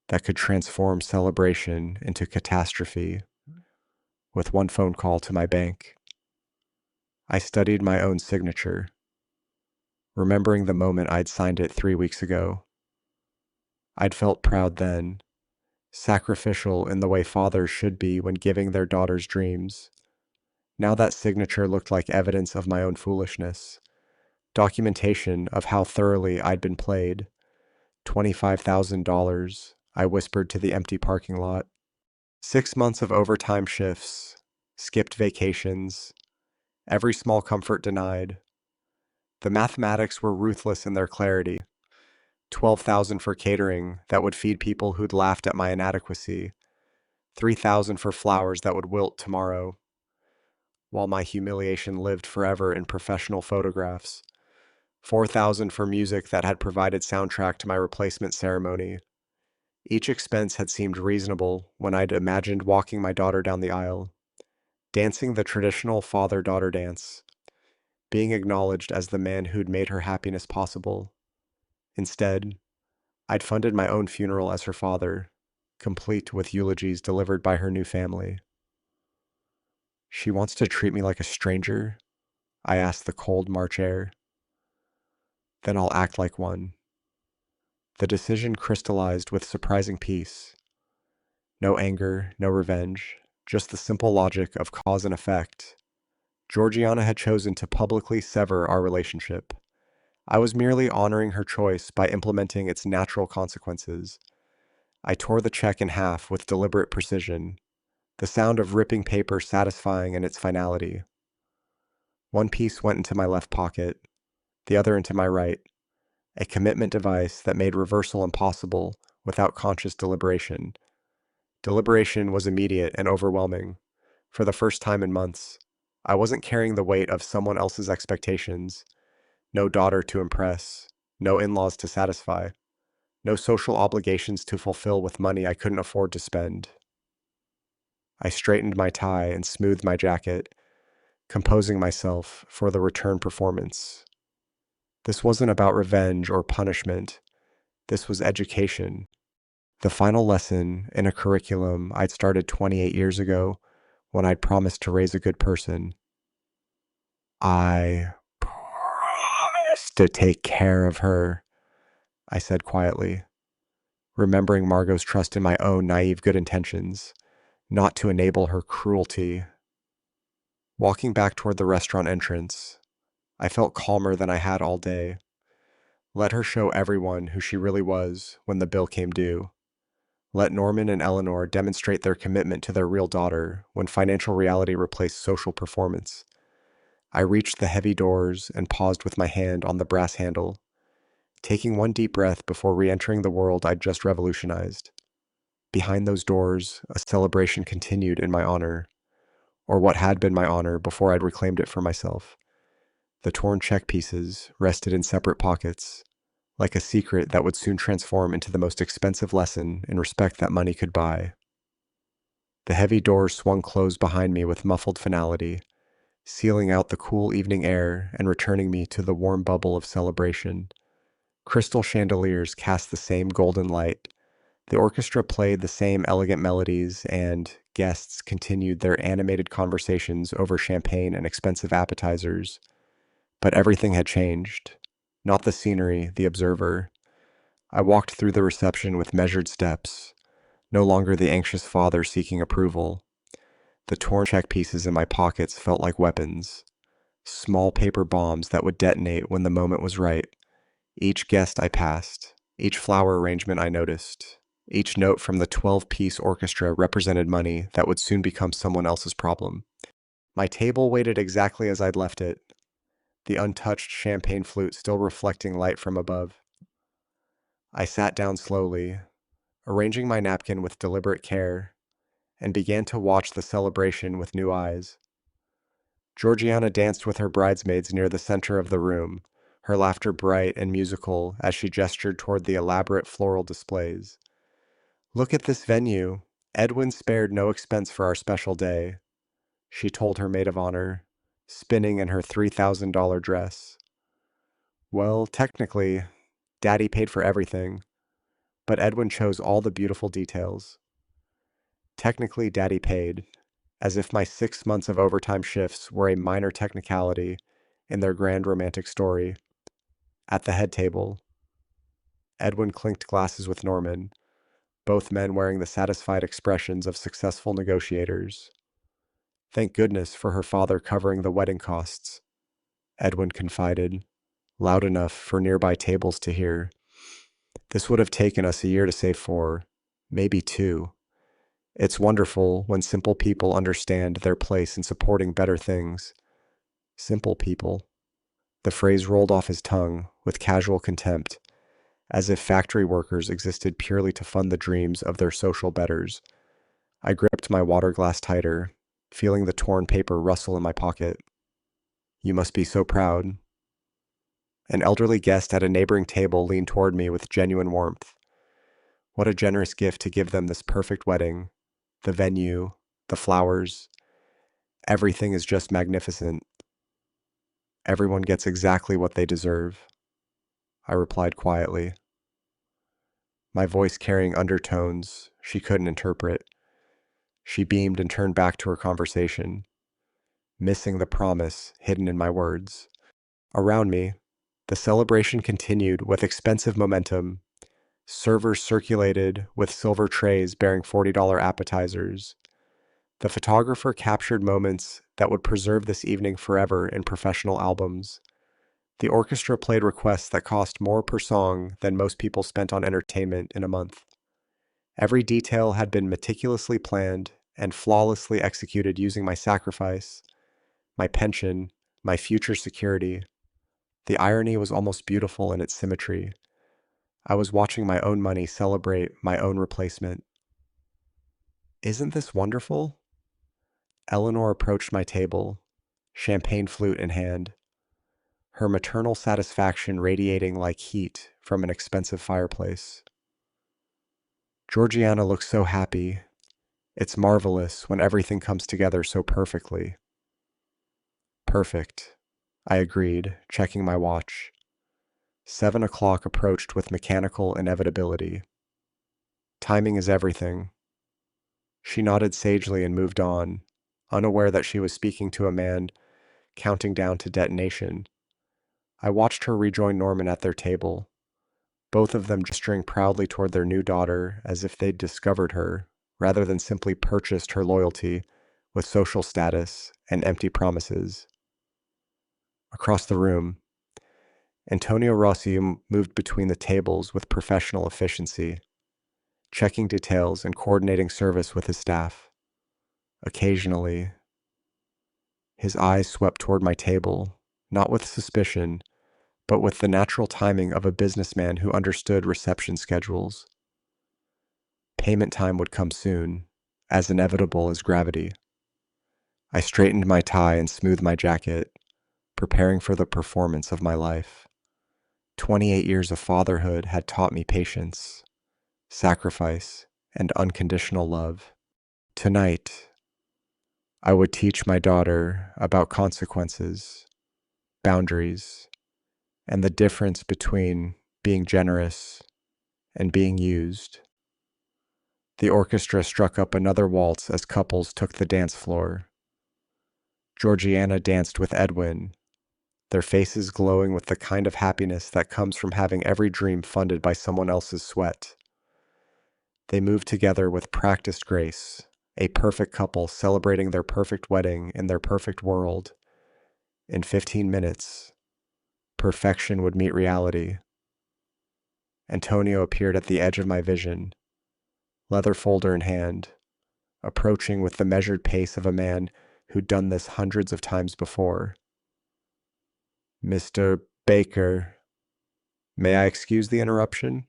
that could transform celebration into catastrophe with one phone call to my bank. I studied my own signature, remembering the moment I'd signed it 3 weeks ago. I'd felt proud then, sacrificial in the way fathers should be when giving their daughters dreams. Now that signature looked like evidence of my own foolishness, documentation of how thoroughly I'd been played. $25,000, I whispered to the empty parking lot. 6 months of overtime shifts, skipped vacations, every small comfort denied. The mathematics were ruthless in their clarity. 12,000 for catering that would feed people who'd laughed at my inadequacy. 3,000 for flowers that would wilt tomorrow, while my humiliation lived forever in professional photographs. 4,000 for music that had provided soundtrack to my replacement ceremony. Each expense had seemed reasonable when I'd imagined walking my daughter down the aisle, dancing the traditional father-daughter dance, being acknowledged as the man who'd made her happiness possible. Instead, I'd funded my own funeral as her father, complete with eulogies delivered by her new family. She wants to treat me like a stranger, I asked the cold March air. Then I'll act like one. The decision crystallized with surprising peace. No anger, no revenge, just the simple logic of cause and effect. Georgiana had chosen to publicly sever our relationship. I was merely honoring her choice by implementing its natural consequences. I tore the check in half with deliberate precision, the sound of ripping paper satisfying in its finality. One piece went into my left pocket, the other into my right, a commitment device that made reversal impossible without conscious deliberation. Deliberation was immediate and overwhelming. For the first time in months, I wasn't carrying the weight of someone else's expectations. No daughter to impress, no in-laws to satisfy, no social obligations to fulfill with money I couldn't afford to spend. I straightened my tie and smoothed my jacket, composing myself for the return performance. This wasn't about revenge or punishment. This was education. The final lesson in a curriculum I'd started 28 years ago when I'd promised to raise a good person. I promised to take care of her, I said quietly, remembering Margot's trust in my own naive good intentions, not to enable her cruelty. Walking back toward the restaurant entrance, I felt calmer than I had all day. Let her show everyone who she really was when the bill came due. Let Norman and Eleanor demonstrate their commitment to their real daughter when financial reality replaced social performance. I reached the heavy doors and paused with my hand on the brass handle, taking one deep breath before re-entering the world I'd just revolutionized. Behind those doors, a celebration continued in my honor, or what had been my honor before I'd reclaimed it for myself. The torn check pieces rested in separate pockets, like a secret that would soon transform into the most expensive lesson in respect that money could buy. The heavy doors swung closed behind me with muffled finality, sealing out the cool evening air and returning me to the warm bubble of celebration. Crystal chandeliers cast the same golden light. The orchestra played the same elegant melodies, and guests continued their animated conversations over champagne and expensive appetizers. But everything had changed. Not the scenery, the observer. I walked through the reception with measured steps, no longer the anxious father seeking approval. The torn check pieces in my pockets felt like weapons, small paper bombs that would detonate when the moment was right. Each guest I passed, each flower arrangement I noticed, each note from the 12-piece orchestra represented money that would soon become someone else's problem. My table waited exactly as I'd left it, the untouched champagne flute still reflecting light from above. I sat down slowly, arranging my napkin with deliberate care, and began to watch the celebration with new eyes. Georgiana danced with her bridesmaids near the center of the room, her laughter bright and musical as she gestured toward the elaborate floral displays. "Look at this venue. Edwin spared no expense for our special day," she told her maid of honor, spinning in her $3,000 dress. Well, technically, Daddy paid for everything, but Edwin chose all the beautiful details. Technically, Daddy paid, as if my 6 months of overtime shifts were a minor technicality in their grand romantic story. At the head table, Edwin clinked glasses with Norman, both men wearing the satisfied expressions of successful negotiators. "Thank goodness for her father covering the wedding costs," Edwin confided, loud enough for nearby tables to hear. "This would have taken us a year to save for, maybe two. It's wonderful when simple people understand their place in supporting better things. Simple people." The phrase rolled off his tongue with casual contempt, as if factory workers existed purely to fund the dreams of their social betters. I gripped my water glass tighter, feeling the torn paper rustle in my pocket. "You must be so proud." An elderly guest at a neighboring table leaned toward me with genuine warmth. What a generous gift to give them this perfect wedding. The venue, the flowers, everything is just magnificent. Everyone gets exactly what they deserve, I replied quietly, my voice carrying undertones she couldn't interpret. She beamed and turned back to her conversation, missing the promise hidden in my words. Around me, the celebration continued with expensive momentum. Servers circulated with silver trays bearing $40 appetizers. The photographer captured moments that would preserve this evening forever in professional albums. The orchestra played requests that cost more per song than most people spent on entertainment in a month. Every detail had been meticulously planned and flawlessly executed using my sacrifice, my pension, my future security. The irony was almost beautiful in its symmetry. I was watching my own money celebrate my own replacement. Isn't this wonderful? Eleanor approached my table, champagne flute in hand, her maternal satisfaction radiating like heat from an expensive fireplace. Georgiana looks so happy. It's marvelous when everything comes together so perfectly. Perfect, I agreed, checking my watch. 7 o'clock approached with mechanical inevitability. Timing is everything. She nodded sagely and moved on, unaware that she was speaking to a man counting down to detonation. I watched her rejoin Norman at their table, both of them gesturing proudly toward their new daughter as if they'd discovered her, rather than simply purchased her loyalty with social status and empty promises. Across the room, Antonio Rossi moved between the tables with professional efficiency, checking details and coordinating service with his staff. Occasionally, his eyes swept toward my table, not with suspicion, but with the natural timing of a businessman who understood reception schedules. Payment time would come soon, as inevitable as gravity. I straightened my tie and smoothed my jacket, preparing for the performance of my life. 28 years of fatherhood had taught me patience, sacrifice, and unconditional love. Tonight, I would teach my daughter about consequences, boundaries, and the difference between being generous and being used. The orchestra struck up another waltz as couples took the dance floor. Georgiana danced with Edwin, their faces glowing with the kind of happiness that comes from having every dream funded by someone else's sweat. They moved together with practiced grace, a perfect couple celebrating their perfect wedding in their perfect world. In 15 minutes, perfection would meet reality. Antonio appeared at the edge of my vision, leather folder in hand, approaching with the measured pace of a man who'd done this hundreds of times before. Mr. Baker, may I excuse the interruption?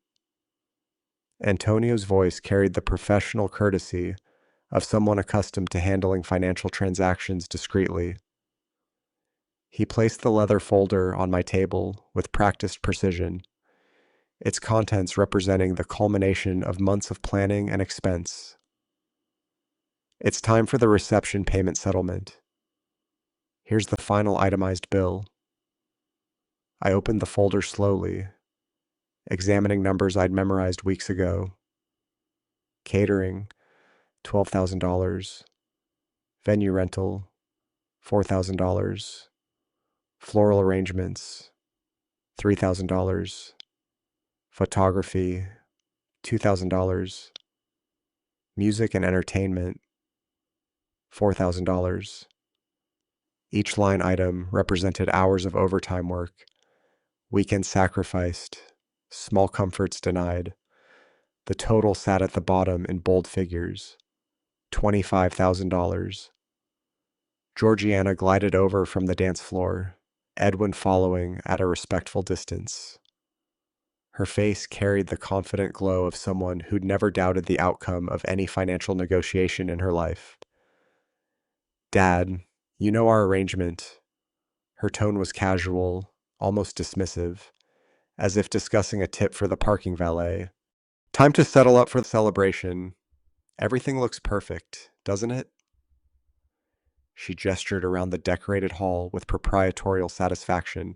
Antonio's voice carried the professional courtesy of someone accustomed to handling financial transactions discreetly. He placed the leather folder on my table with practiced precision, its contents representing the culmination of months of planning and expense. It's time for the reception payment settlement. Here's the final itemized bill. I opened the folder slowly, examining numbers I'd memorized weeks ago. Catering, $12,000. Venue rental, $4,000. Floral arrangements, $3,000. Photography, $2,000. Music and entertainment, $4,000. Each line item represented hours of overtime work, weekends sacrificed, small comforts denied. The total sat at the bottom in bold figures, $25,000. Georgiana glided over from the dance floor, Edwin following at a respectful distance. Her face carried the confident glow of someone who'd never doubted the outcome of any financial negotiation in her life. Dad, you know our arrangement. Her tone was casual, almost dismissive, as if discussing a tip for the parking valet. Time to settle up for the celebration. Everything looks perfect, doesn't it? She gestured around the decorated hall with proprietorial satisfaction,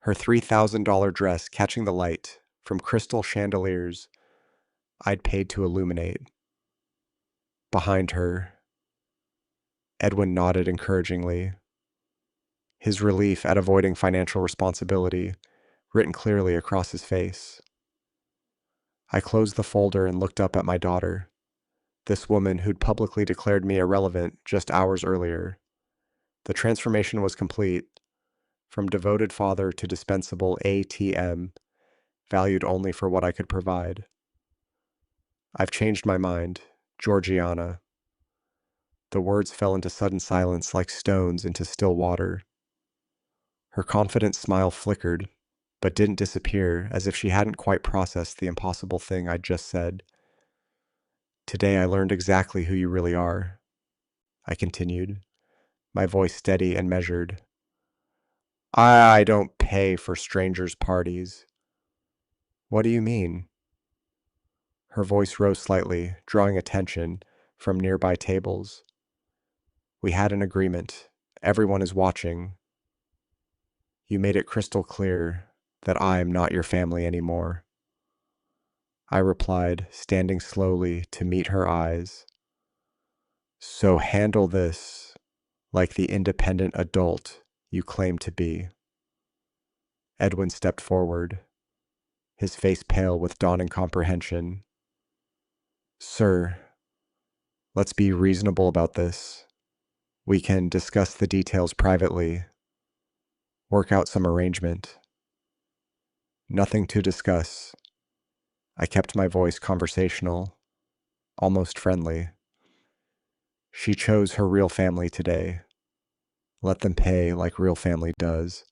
her $3,000 dress catching the light from crystal chandeliers I'd paid to illuminate. Behind her, Edwin nodded encouragingly, his relief at avoiding financial responsibility written clearly across his face. I closed the folder and looked up at my daughter, this woman who'd publicly declared me irrelevant just hours earlier. The transformation was complete, from devoted father to dispensable ATM, valued only for what I could provide. I've changed my mind, Georgiana. The words fell into sudden silence like stones into still water. Her confident smile flickered, but didn't disappear, as if she hadn't quite processed the impossible thing I'd just said. Today I learned exactly who you really are, I continued, my voice steady and measured. I don't pay for strangers' parties. What do you mean? Her voice rose slightly, drawing attention from nearby tables. We had an agreement. Everyone is watching. You made it crystal clear that I'm not your family anymore. I replied, standing slowly to meet her eyes. So handle this like the independent adult you claim to be. Edwin stepped forward, his face pale with dawning comprehension. Sir, let's be reasonable about this. We can discuss the details privately, work out some arrangement. Nothing to discuss. I kept my voice conversational, almost friendly. She chose her real family today. Let them pay like real family does.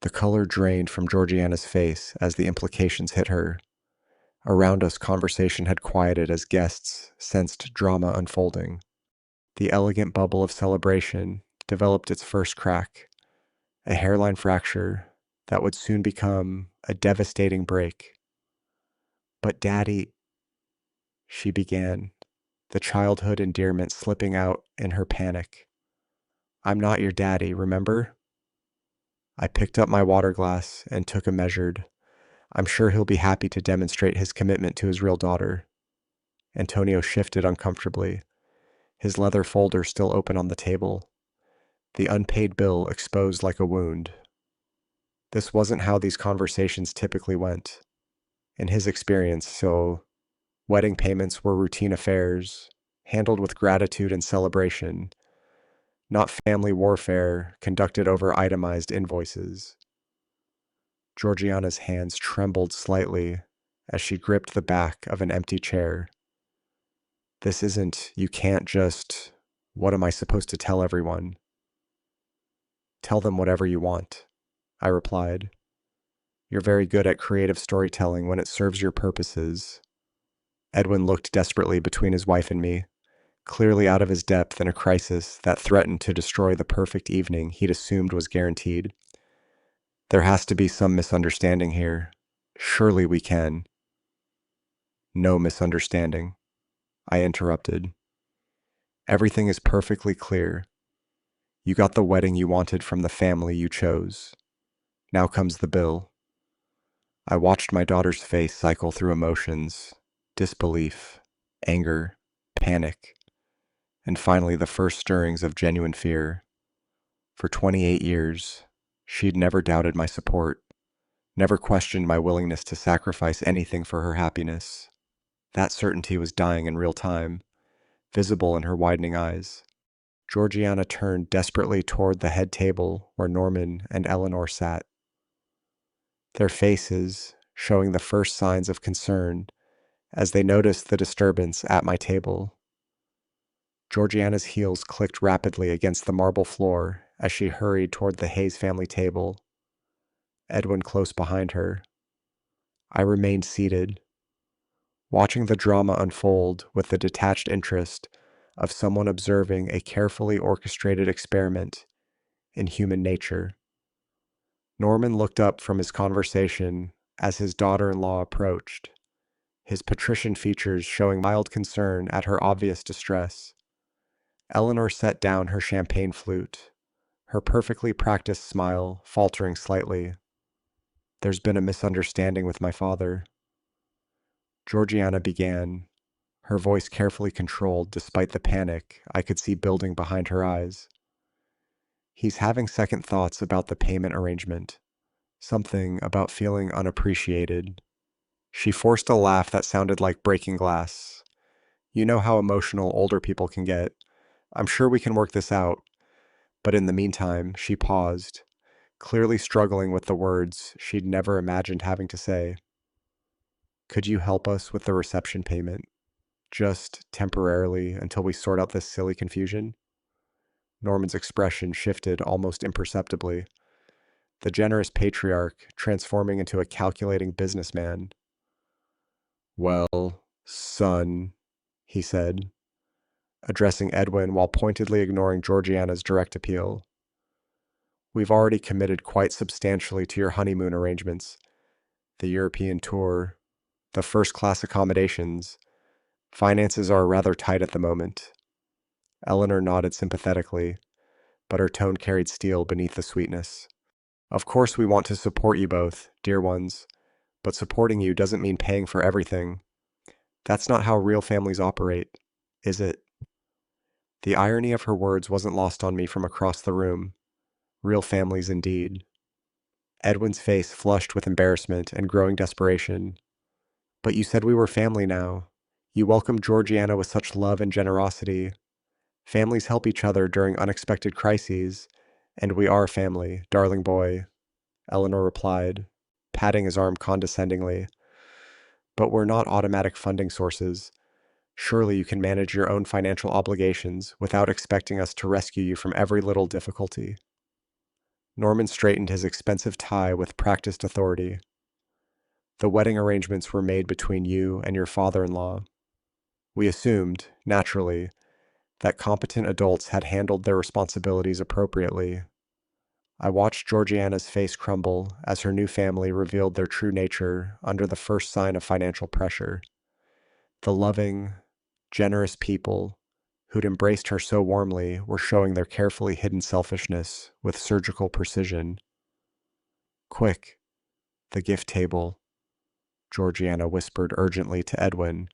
The color drained from Georgiana's face as the implications hit her. Around us, conversation had quieted as guests sensed drama unfolding. The elegant bubble of celebration developed its first crack, a hairline fracture that would soon become a devastating break. But Daddy, she began, the childhood endearment slipping out in her panic. I'm not your daddy, remember? I picked up my water glass and took a measured. I'm sure he'll be happy to demonstrate his commitment to his real daughter. Antonio shifted uncomfortably, his leather folder still open on the table, the unpaid bill exposed like a wound. This wasn't how these conversations typically went. In his experience, so wedding payments were routine affairs, handled with gratitude and celebration, not family warfare conducted over itemized invoices. Georgiana's hands trembled slightly as she gripped the back of an empty chair. This isn't, you can't just, what am I supposed to tell everyone? Tell them whatever you want, I replied. You're very good at creative storytelling when it serves your purposes. Edwin looked desperately between his wife and me, clearly out of his depth in a crisis that threatened to destroy the perfect evening he'd assumed was guaranteed. There has to be some misunderstanding here. Surely we can. No misunderstanding, I interrupted. Everything is perfectly clear. You got the wedding you wanted from the family you chose. Now comes the bill. I watched my daughter's face cycle through emotions, disbelief, anger, panic, and finally the first stirrings of genuine fear. For 28 years, she'd never doubted my support, never questioned my willingness to sacrifice anything for her happiness. That certainty was dying in real time, visible in her widening eyes. Georgiana turned desperately toward the head table where Norman and Eleanor sat, their faces showing the first signs of concern as they noticed the disturbance at my table. Georgiana's heels clicked rapidly against the marble floor as she hurried toward the Hayes family table, Edwin close behind her. I remained seated, watching the drama unfold with the detached interest of someone observing a carefully orchestrated experiment in human nature. Norman looked up from his conversation as his daughter-in-law approached, his patrician features showing mild concern at her obvious distress. Eleanor set down her champagne flute, her perfectly practiced smile faltering slightly. There's been a misunderstanding with my father. Georgiana began, her voice carefully controlled despite the panic I could see building behind her eyes. He's having second thoughts about the payment arrangement, something about feeling unappreciated. She forced a laugh that sounded like breaking glass. You know how emotional older people can get. I'm sure we can work this out. But in the meantime, she paused, clearly struggling with the words she'd never imagined having to say. Could you help us with the reception payment? Just temporarily until we sort out this silly confusion? Norman's expression shifted almost imperceptibly, the generous patriarch transforming into a calculating businessman. Well, son, he said, addressing Edwin while pointedly ignoring Georgiana's direct appeal. We've already committed quite substantially to your honeymoon arrangements, the European tour, the first-class accommodations. Finances are rather tight at the moment. Eleanor nodded sympathetically, but her tone carried steel beneath the sweetness. Of course we want to support you both, dear ones, but supporting you doesn't mean paying for everything. That's not how real families operate, is it? The irony of her words wasn't lost on me from across the room. Real families indeed. Edwin's face flushed with embarrassment and growing desperation. But you said we were family now. You welcomed Georgiana with such love and generosity. Families help each other during unexpected crises, and we are family, darling boy, Eleanor replied, patting his arm condescendingly. But we're not automatic funding sources. Surely you can manage your own financial obligations without expecting us to rescue you from every little difficulty. Norman straightened his expensive tie with practiced authority. The wedding arrangements were made between you and your father-in-law. We assumed, naturally, that competent adults had handled their responsibilities appropriately. I watched Georgiana's face crumble as her new family revealed their true nature under the first sign of financial pressure. The loving, generous people who'd embraced her so warmly were showing their carefully hidden selfishness with surgical precision. Quick, the gift table, Georgiana whispered urgently to Edwin,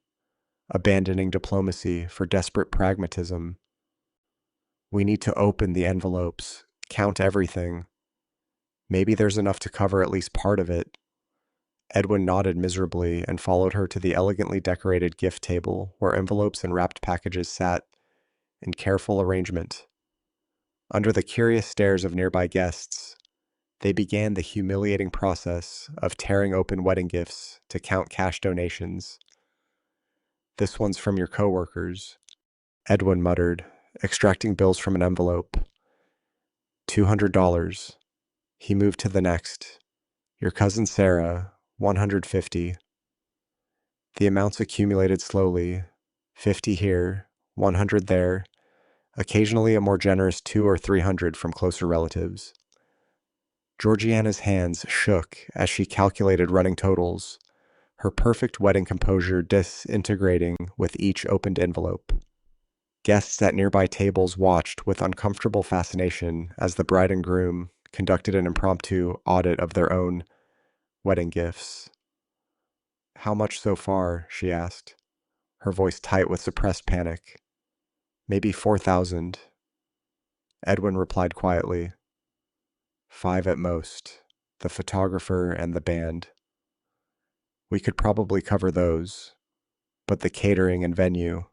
abandoning diplomacy for desperate pragmatism. We need to open the envelopes, count everything. Maybe there's enough to cover at least part of it. Edwin nodded miserably and followed her to the elegantly decorated gift table where envelopes and wrapped packages sat in careful arrangement. Under the curious stares of nearby guests, they began the humiliating process of tearing open wedding gifts to count cash donations. This one's from your coworkers, Edwin muttered, extracting bills from an envelope. $200. He moved to the next. Your cousin Sarah, $150. The amounts accumulated slowly, 50 here, 100 there, occasionally a more generous 200 or 300 from closer relatives. Georgiana's hands shook as she calculated running totals, her perfect wedding composure disintegrating with each opened envelope. Guests at nearby tables watched with uncomfortable fascination as the bride and groom conducted an impromptu audit of their own wedding gifts. How much so far? She asked, her voice tight with suppressed panic. Maybe 4,000. Edwin replied quietly. 5 at most, the photographer and the band. We could probably cover those, but the catering and venue.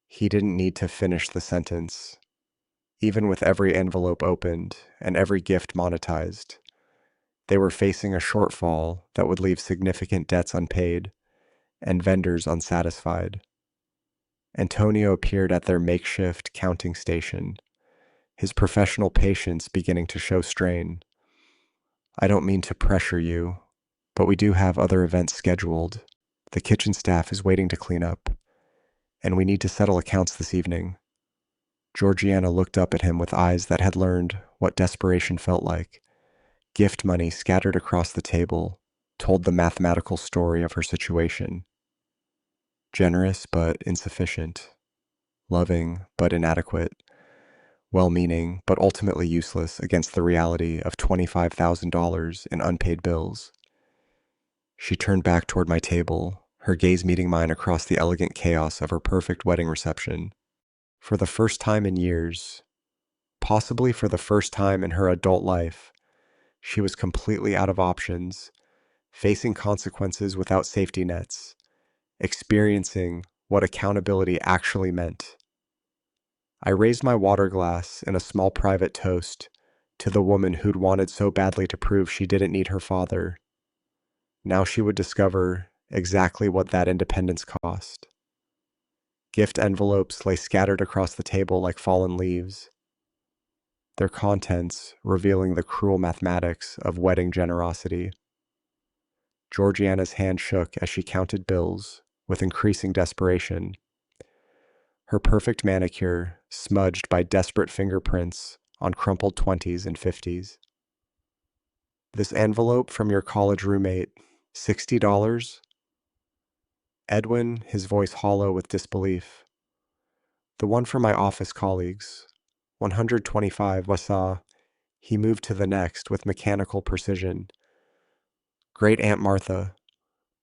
He didn't need to finish the sentence. Even with every envelope opened and every gift monetized, they were facing a shortfall that would leave significant debts unpaid and vendors unsatisfied. Antonio appeared at their makeshift counting station, his professional patience beginning to show strain. I don't mean to pressure you, but we do have other events scheduled. The kitchen staff is waiting to clean up, and we need to settle accounts this evening. Georgiana looked up at him with eyes that had learned what desperation felt like. Gift money scattered across the table told the mathematical story of her situation. Generous but insufficient. loving but inadequate, well-meaning but ultimately useless against the reality of $25,000 in unpaid bills. She turned back toward my table, her gaze meeting mine across the elegant chaos of her perfect wedding reception. For the first time in years, possibly for the first time in her adult life, she was completely out of options, facing consequences without safety nets, experiencing what accountability actually meant. I raised my water glass in a small private toast to the woman who'd wanted so badly to prove she didn't need her father. Now she would discover exactly what that independence cost. Gift envelopes lay scattered across the table like fallen leaves, their contents revealing the cruel mathematics of wedding generosity. Georgiana's hand shook as she counted bills with increasing desperation, her perfect manicure smudged by desperate fingerprints on crumpled 20s and 50s. This envelope from your college roommate, $60? Edwin, his voice hollow with disbelief. The one from my office colleagues, 125 wasa. He moved to the next with mechanical precision. Great Aunt Martha,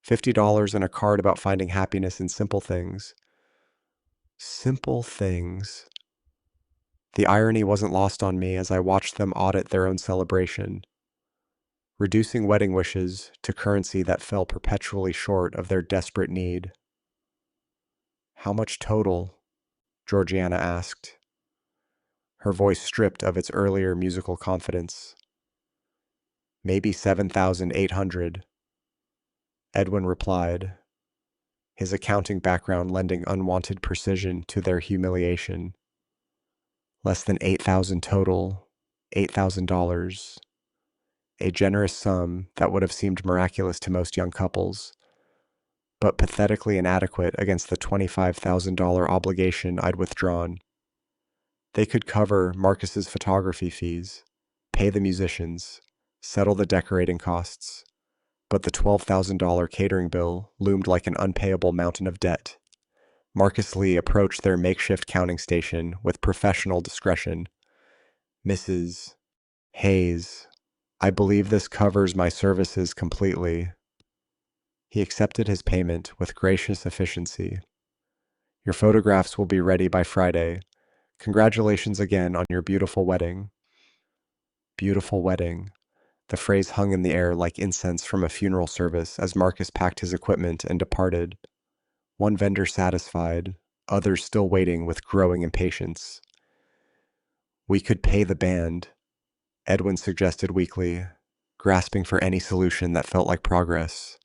$50 and a card about finding happiness in simple things. Simple things. The irony wasn't lost on me as I watched them audit their own celebration, reducing wedding wishes to currency that fell perpetually short of their desperate need. How much total? Georgiana asked, her voice stripped of its earlier musical confidence. Maybe 7,800. Edwin replied, his accounting background lending unwanted precision to their humiliation. Less than 8,000 total, $8,000. A generous sum that would have seemed miraculous to most young couples, but pathetically inadequate against the $25,000 obligation I'd withdrawn. They could cover Marcus's photography fees, pay the musicians, settle the decorating costs, but the $12,000 catering bill loomed like an unpayable mountain of debt. Marcus Lee approached their makeshift counting station with professional discretion. Mrs. Hayes, I believe this covers my services completely. He accepted his payment with gracious efficiency. Your photographs will be ready by Friday. Congratulations again on your beautiful wedding. Beautiful wedding. The phrase hung in the air like incense from a funeral service as Marcus packed his equipment and departed. One vendor satisfied, others still waiting with growing impatience. We could pay the band, Edwin suggested weakly, grasping for any solution that felt like progress.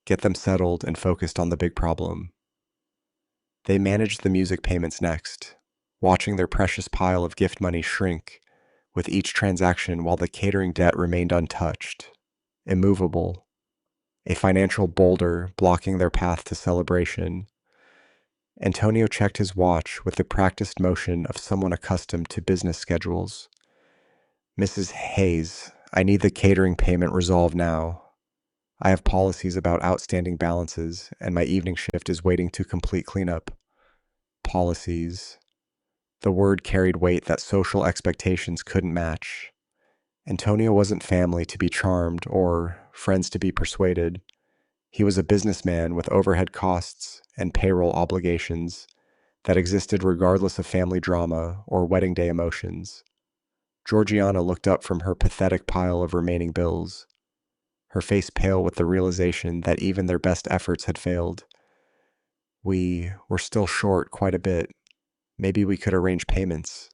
Get them settled and focused on the big problem. They managed the music payments next, watching their precious pile of gift money shrink with each transaction while the catering debt remained untouched, immovable, a financial boulder blocking their path to celebration. Antonio checked his watch with the practiced motion of someone accustomed to business schedules. Mrs. Hayes, I need the catering payment resolved now. I have policies about outstanding balances, and my evening shift is waiting to complete cleanup. Policies. The word carried weight that social expectations couldn't match. Antonio wasn't family to be charmed or friends to be persuaded. He was a businessman with overhead costs and payroll obligations that existed regardless of family drama or wedding day emotions. Georgiana looked up from her pathetic pile of remaining bills, her face pale with the realization that even their best efforts had failed. We were still short quite a bit. Maybe we could arrange payments,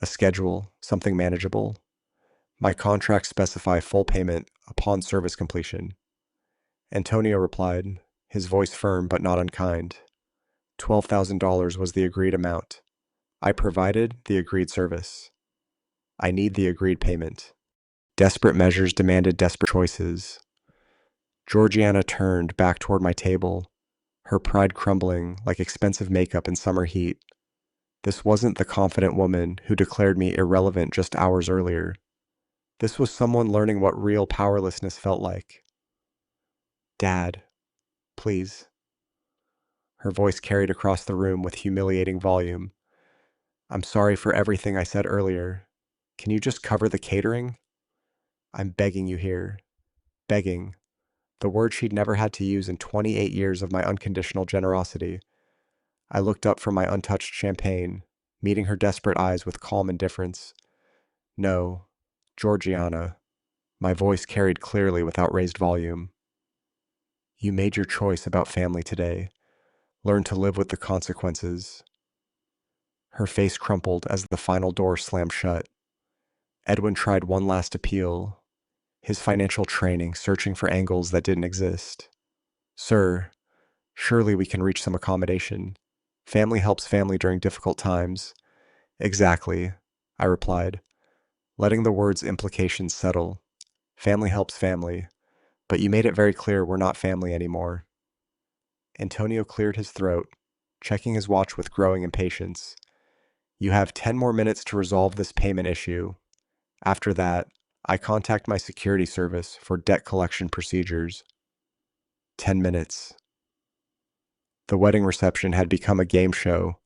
a schedule, something manageable. My contracts specify full payment upon service completion. Antonio replied, his voice firm but not unkind. $12,000 was the agreed amount. I provided the agreed service. I need the agreed payment. Desperate measures demanded desperate choices. Georgiana turned back toward my table, her pride crumbling like expensive makeup in summer heat. This wasn't the confident woman who declared me irrelevant just hours earlier. This was someone learning what real powerlessness felt like. Dad, please. Her voice carried across the room with humiliating volume. I'm sorry for everything I said earlier. Can you just cover the catering? I'm begging you here. Begging. The word she'd never had to use in 28 years of my unconditional generosity. I looked up from my untouched champagne, meeting her desperate eyes with calm indifference. No, Georgiana. My voice carried clearly without raised volume. You made your choice about family today. Learn to live with the consequences. Her face crumpled as the final door slammed shut. Edwin tried one last appeal, his financial training searching for angles that didn't exist. Sir, surely we can reach some accommodation. Family helps family during difficult times. Exactly, I replied, letting the word's implications settle. Family helps family, but you made it very clear we're not family anymore. Antonio cleared his throat, checking his watch with growing impatience. You have 10 more minutes to resolve this payment issue. After that, I contact my security service for debt collection procedures. 10 minutes. The wedding reception had become a game show,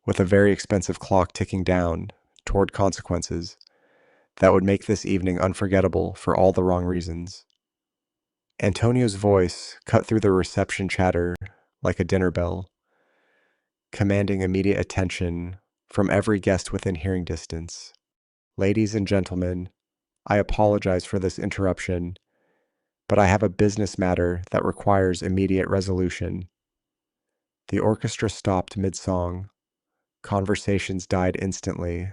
with a very expensive clock ticking down toward consequences that would make this evening unforgettable for all the wrong reasons. Antonio's voice cut through the reception chatter like a dinner bell, commanding immediate attention from every guest within hearing distance. Ladies and gentlemen, I apologize for this interruption, but I have a business matter that requires immediate resolution. The orchestra stopped mid-song. Conversations died instantly.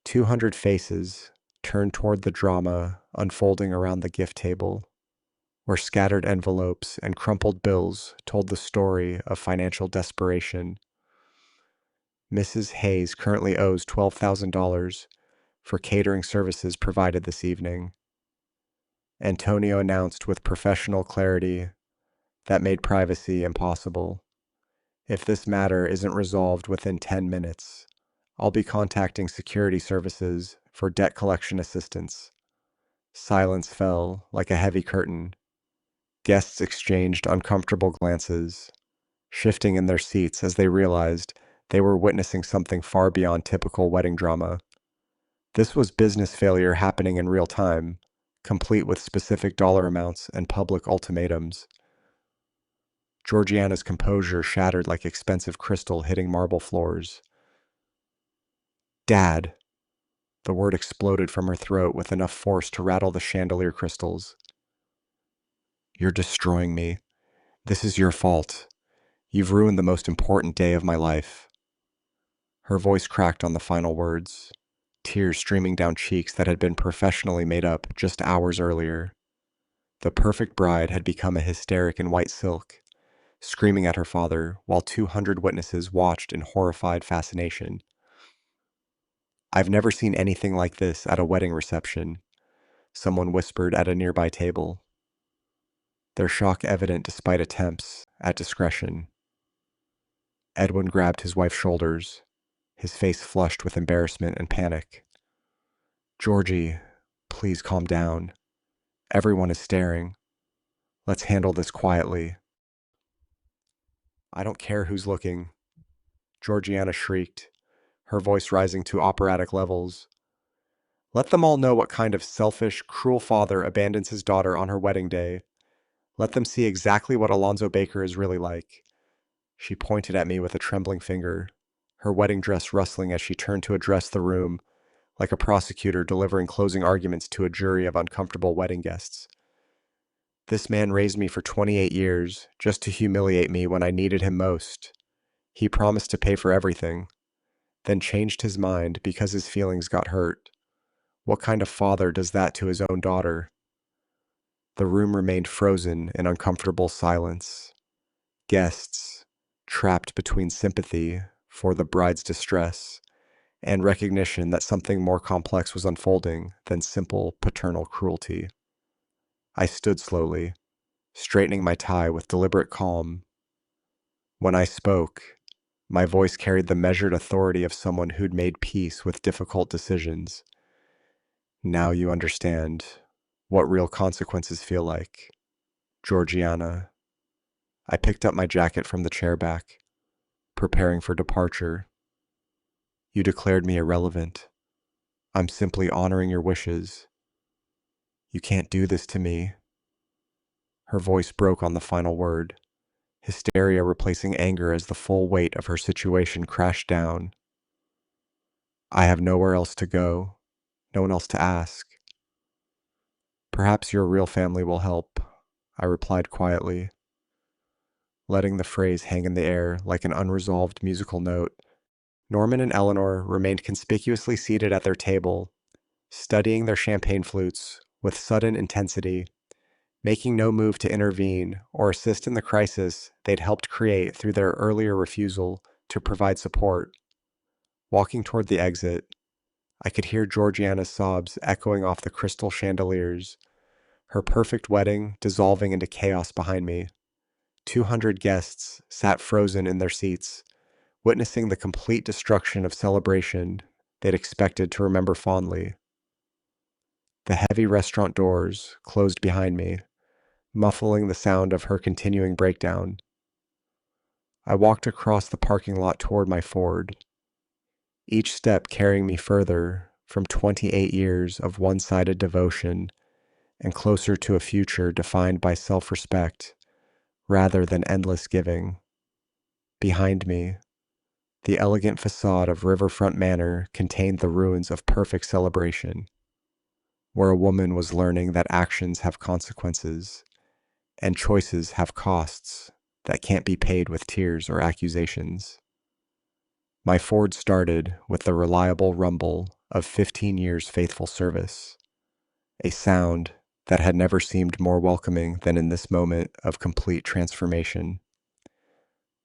200 faces turned toward the drama unfolding around the gift table, where scattered envelopes and crumpled bills told the story of financial desperation. Mrs. Hayes currently owes $12,000 for catering services provided this evening. Antonio announced with professional clarity that made privacy impossible. If this matter isn't resolved within 10 minutes, I'll be contacting security services for debt collection assistance. Silence fell like a heavy curtain. Guests exchanged uncomfortable glances, shifting in their seats as they realized they were witnessing something far beyond typical wedding drama. This was business failure happening in real time, complete with specific dollar amounts and public ultimatums. Georgiana's composure shattered like expensive crystal hitting marble floors. Dad! The word exploded from her throat with enough force to rattle the chandelier crystals. You're destroying me. This is your fault. You've ruined the most important day of my life. Her voice cracked on the final words, tears streaming down cheeks that had been professionally made up just hours earlier. The perfect bride had become a hysteric in white silk, screaming at her father while 200 witnesses watched in horrified fascination. I've never seen anything like this at a wedding reception, someone whispered at a nearby table, their shock evident despite attempts at discretion. Edwin grabbed his wife's shoulders, his face flushed with embarrassment and panic. Georgie, please calm down. Everyone is staring. Let's handle this quietly. I don't care who's looking, Georgiana shrieked, her voice rising to operatic levels. Let them all know what kind of selfish, cruel father abandons his daughter on her wedding day. Let them see exactly what Alonzo Baker is really like. She pointed at me with a trembling finger, her wedding dress rustling as she turned to address the room, like a prosecutor delivering closing arguments to a jury of uncomfortable wedding guests. This man raised me for 28 years, just to humiliate me when I needed him most. He promised to pay for everything, then changed his mind because his feelings got hurt. What kind of father does that to his own daughter? The room remained frozen in uncomfortable silence. Guests, trapped between sympathy for the bride's distress and recognition that something more complex was unfolding than simple paternal cruelty. I stood slowly, straightening my tie with deliberate calm. When I spoke, my voice carried the measured authority of someone who'd made peace with difficult decisions. Now you understand what real consequences feel like. Georgiana, I picked up my jacket from the chair back, preparing for departure. You declared me irrelevant. I'm simply honoring your wishes. You can't do this to me. Her voice broke on the final word, hysteria replacing anger as the full weight of her situation crashed down. I have nowhere else to go, no one else to ask. Perhaps your real family will help, I replied quietly, letting the phrase hang in the air like an unresolved musical note. Norman and Eleanor remained conspicuously seated at their table, studying their champagne flutes with sudden intensity, making no move to intervene or assist in the crisis they'd helped create through their earlier refusal to provide support. Walking toward the exit, I could hear Georgiana's sobs echoing off the crystal chandeliers, her perfect wedding dissolving into chaos behind me. 200 guests sat frozen in their seats, witnessing the complete destruction of celebration they'd expected to remember fondly. The heavy restaurant doors closed behind me, muffling the sound of her continuing breakdown. I walked across the parking lot toward my Ford, each step carrying me further from 28 years of one-sided devotion and closer to a future defined by self-respect rather than endless giving. Behind me, the elegant facade of Riverfront Manor contained the ruins of perfect celebration, where a woman was learning that actions have consequences and choices have costs that can't be paid with tears or accusations. My Ford started with the reliable rumble of 15 years' faithful service, a sound that had never seemed more welcoming than in this moment of complete transformation.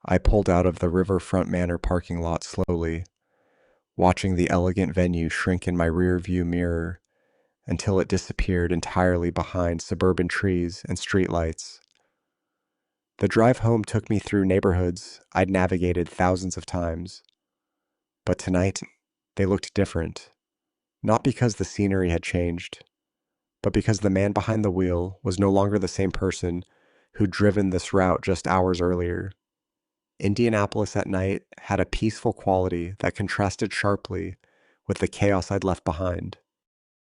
I pulled out of the Riverfront Manor parking lot slowly, watching the elegant venue shrink in my rear view mirror until it disappeared entirely behind suburban trees and streetlights. The drive home took me through neighborhoods I'd navigated thousands of times, but tonight they looked different, not because the scenery had changed, but because the man behind the wheel was no longer the same person who'd driven this route just hours earlier. Indianapolis at night had a peaceful quality that contrasted sharply with the chaos I'd left behind.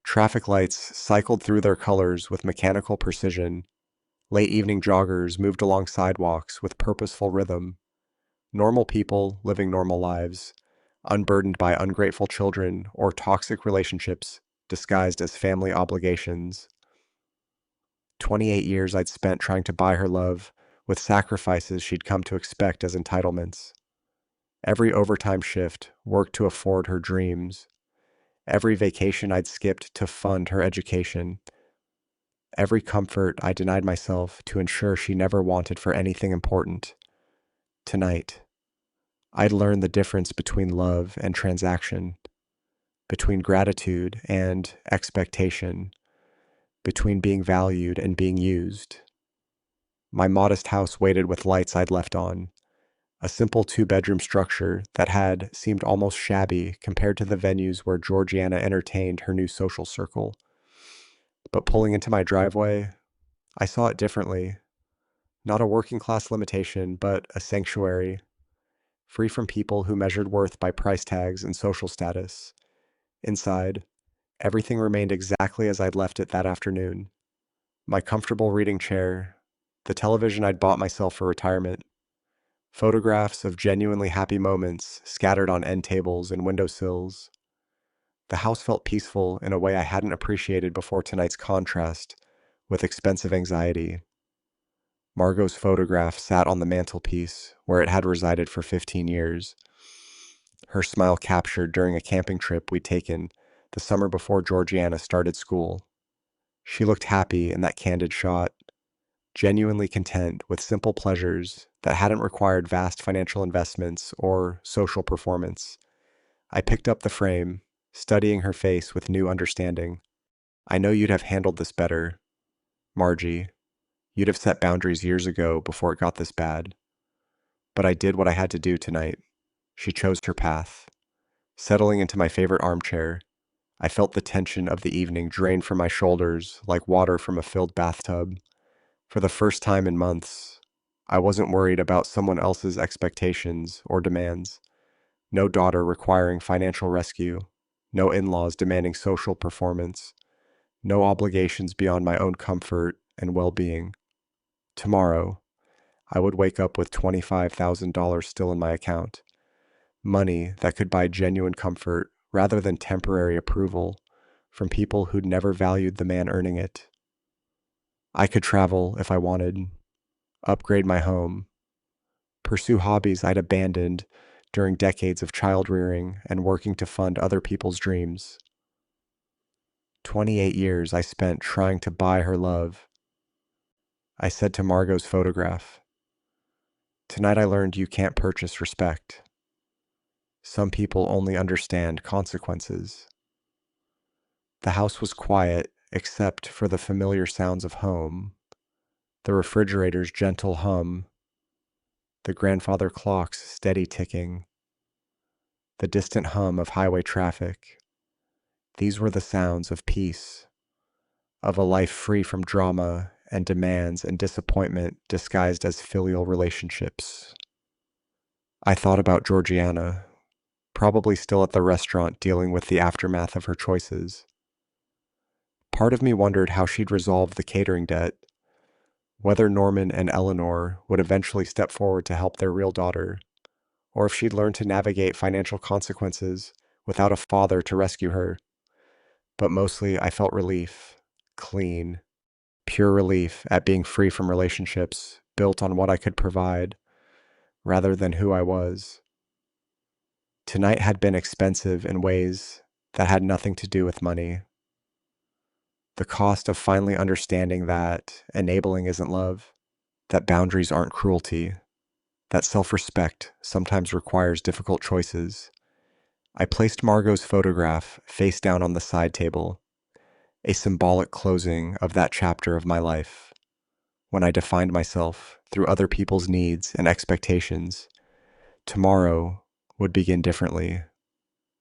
Traffic lights cycled through their colors with mechanical precision. Late evening joggers moved along sidewalks with purposeful rhythm. Normal people living normal lives, unburdened by ungrateful children or toxic relationships disguised as family obligations. 28 years I'd spent trying to buy her love with sacrifices she'd come to expect as entitlements. Every overtime shift worked to afford her dreams. Every vacation I'd skipped to fund her education. Every comfort I denied myself to ensure she never wanted for anything important. Tonight, I'd learned the difference between love and transaction, between gratitude and expectation, between being valued and being used. My modest house waited with lights I'd left on, a simple two-bedroom structure that had seemed almost shabby compared to the venues where Georgiana entertained her new social circle. But pulling into my driveway, I saw it differently. Not a working-class limitation, but a sanctuary, free from people who measured worth by price tags and social status. Inside, everything remained exactly as I'd left it that afternoon. My comfortable reading chair, the television I'd bought myself for retirement, photographs of genuinely happy moments scattered on end tables and windowsills. The house felt peaceful in a way I hadn't appreciated before tonight's contrast with expensive anxiety. Margot's photograph sat on the mantelpiece where it had resided for 15 years, her smile captured during a camping trip we'd taken the summer before Georgiana started school. She looked happy in that candid shot, genuinely content with simple pleasures that hadn't required vast financial investments or social performance. I picked up the frame, studying her face with new understanding. I know you'd have handled this better, Margie. You'd have set boundaries years ago before it got this bad. But I did what I had to do tonight. She chose her path. Settling into my favorite armchair, I felt the tension of the evening drain from my shoulders like water from a filled bathtub. For the first time in months, I wasn't worried about someone else's expectations or demands. No daughter requiring financial rescue. No in-laws demanding social performance. No obligations beyond my own comfort and well-being. Tomorrow, I would wake up with $25,000 still in my account. Money that could buy genuine comfort rather than temporary approval from people who'd never valued the man earning it. I could travel if I wanted, upgrade my home, pursue hobbies I'd abandoned during decades of child rearing and working to fund other people's dreams. 28 years I spent trying to buy her love. I said to Margot's photograph, "Tonight I learned you can't purchase respect. Some people only understand consequences." The house was quiet except for the familiar sounds of home, the refrigerator's gentle hum, the grandfather clock's steady ticking, the distant hum of highway traffic. These were the sounds of peace, of a life free from drama and demands and disappointment disguised as filial relationships. I thought about Georgiana, probably still at the restaurant dealing with the aftermath of her choices. Part of me wondered how she'd resolve the catering debt, whether Norman and Eleanor would eventually step forward to help their real daughter, or if she'd learn to navigate financial consequences without a father to rescue her. But mostly I felt relief, clean, pure relief at being free from relationships built on what I could provide rather than who I was. Tonight had been expensive in ways that had nothing to do with money. The cost of finally understanding that enabling isn't love, that boundaries aren't cruelty, that self-respect sometimes requires difficult choices. I placed Margot's photograph face down on the side table, a symbolic closing of that chapter of my life, when I defined myself through other people's needs and expectations. Tomorrow would begin differently,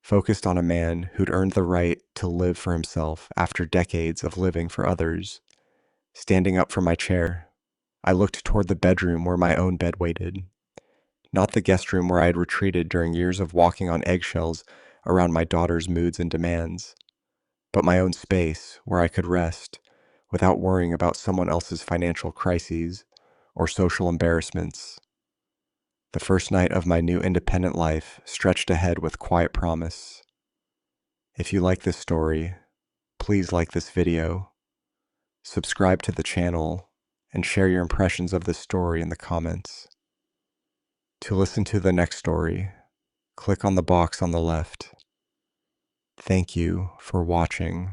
focused on a man who'd earned the right to live for himself after decades of living for others. Standing up from my chair, I looked toward the bedroom where my own bed waited, not the guest room where I had retreated during years of walking on eggshells around my daughter's moods and demands, but my own space where I could rest without worrying about someone else's financial crises or social embarrassments. The first night of my new independent life stretched ahead with quiet promise. If you like this story, please like this video, subscribe to the channel, and share your impressions of this story in the comments. To listen to the next story, click on the box on the left. Thank you for watching.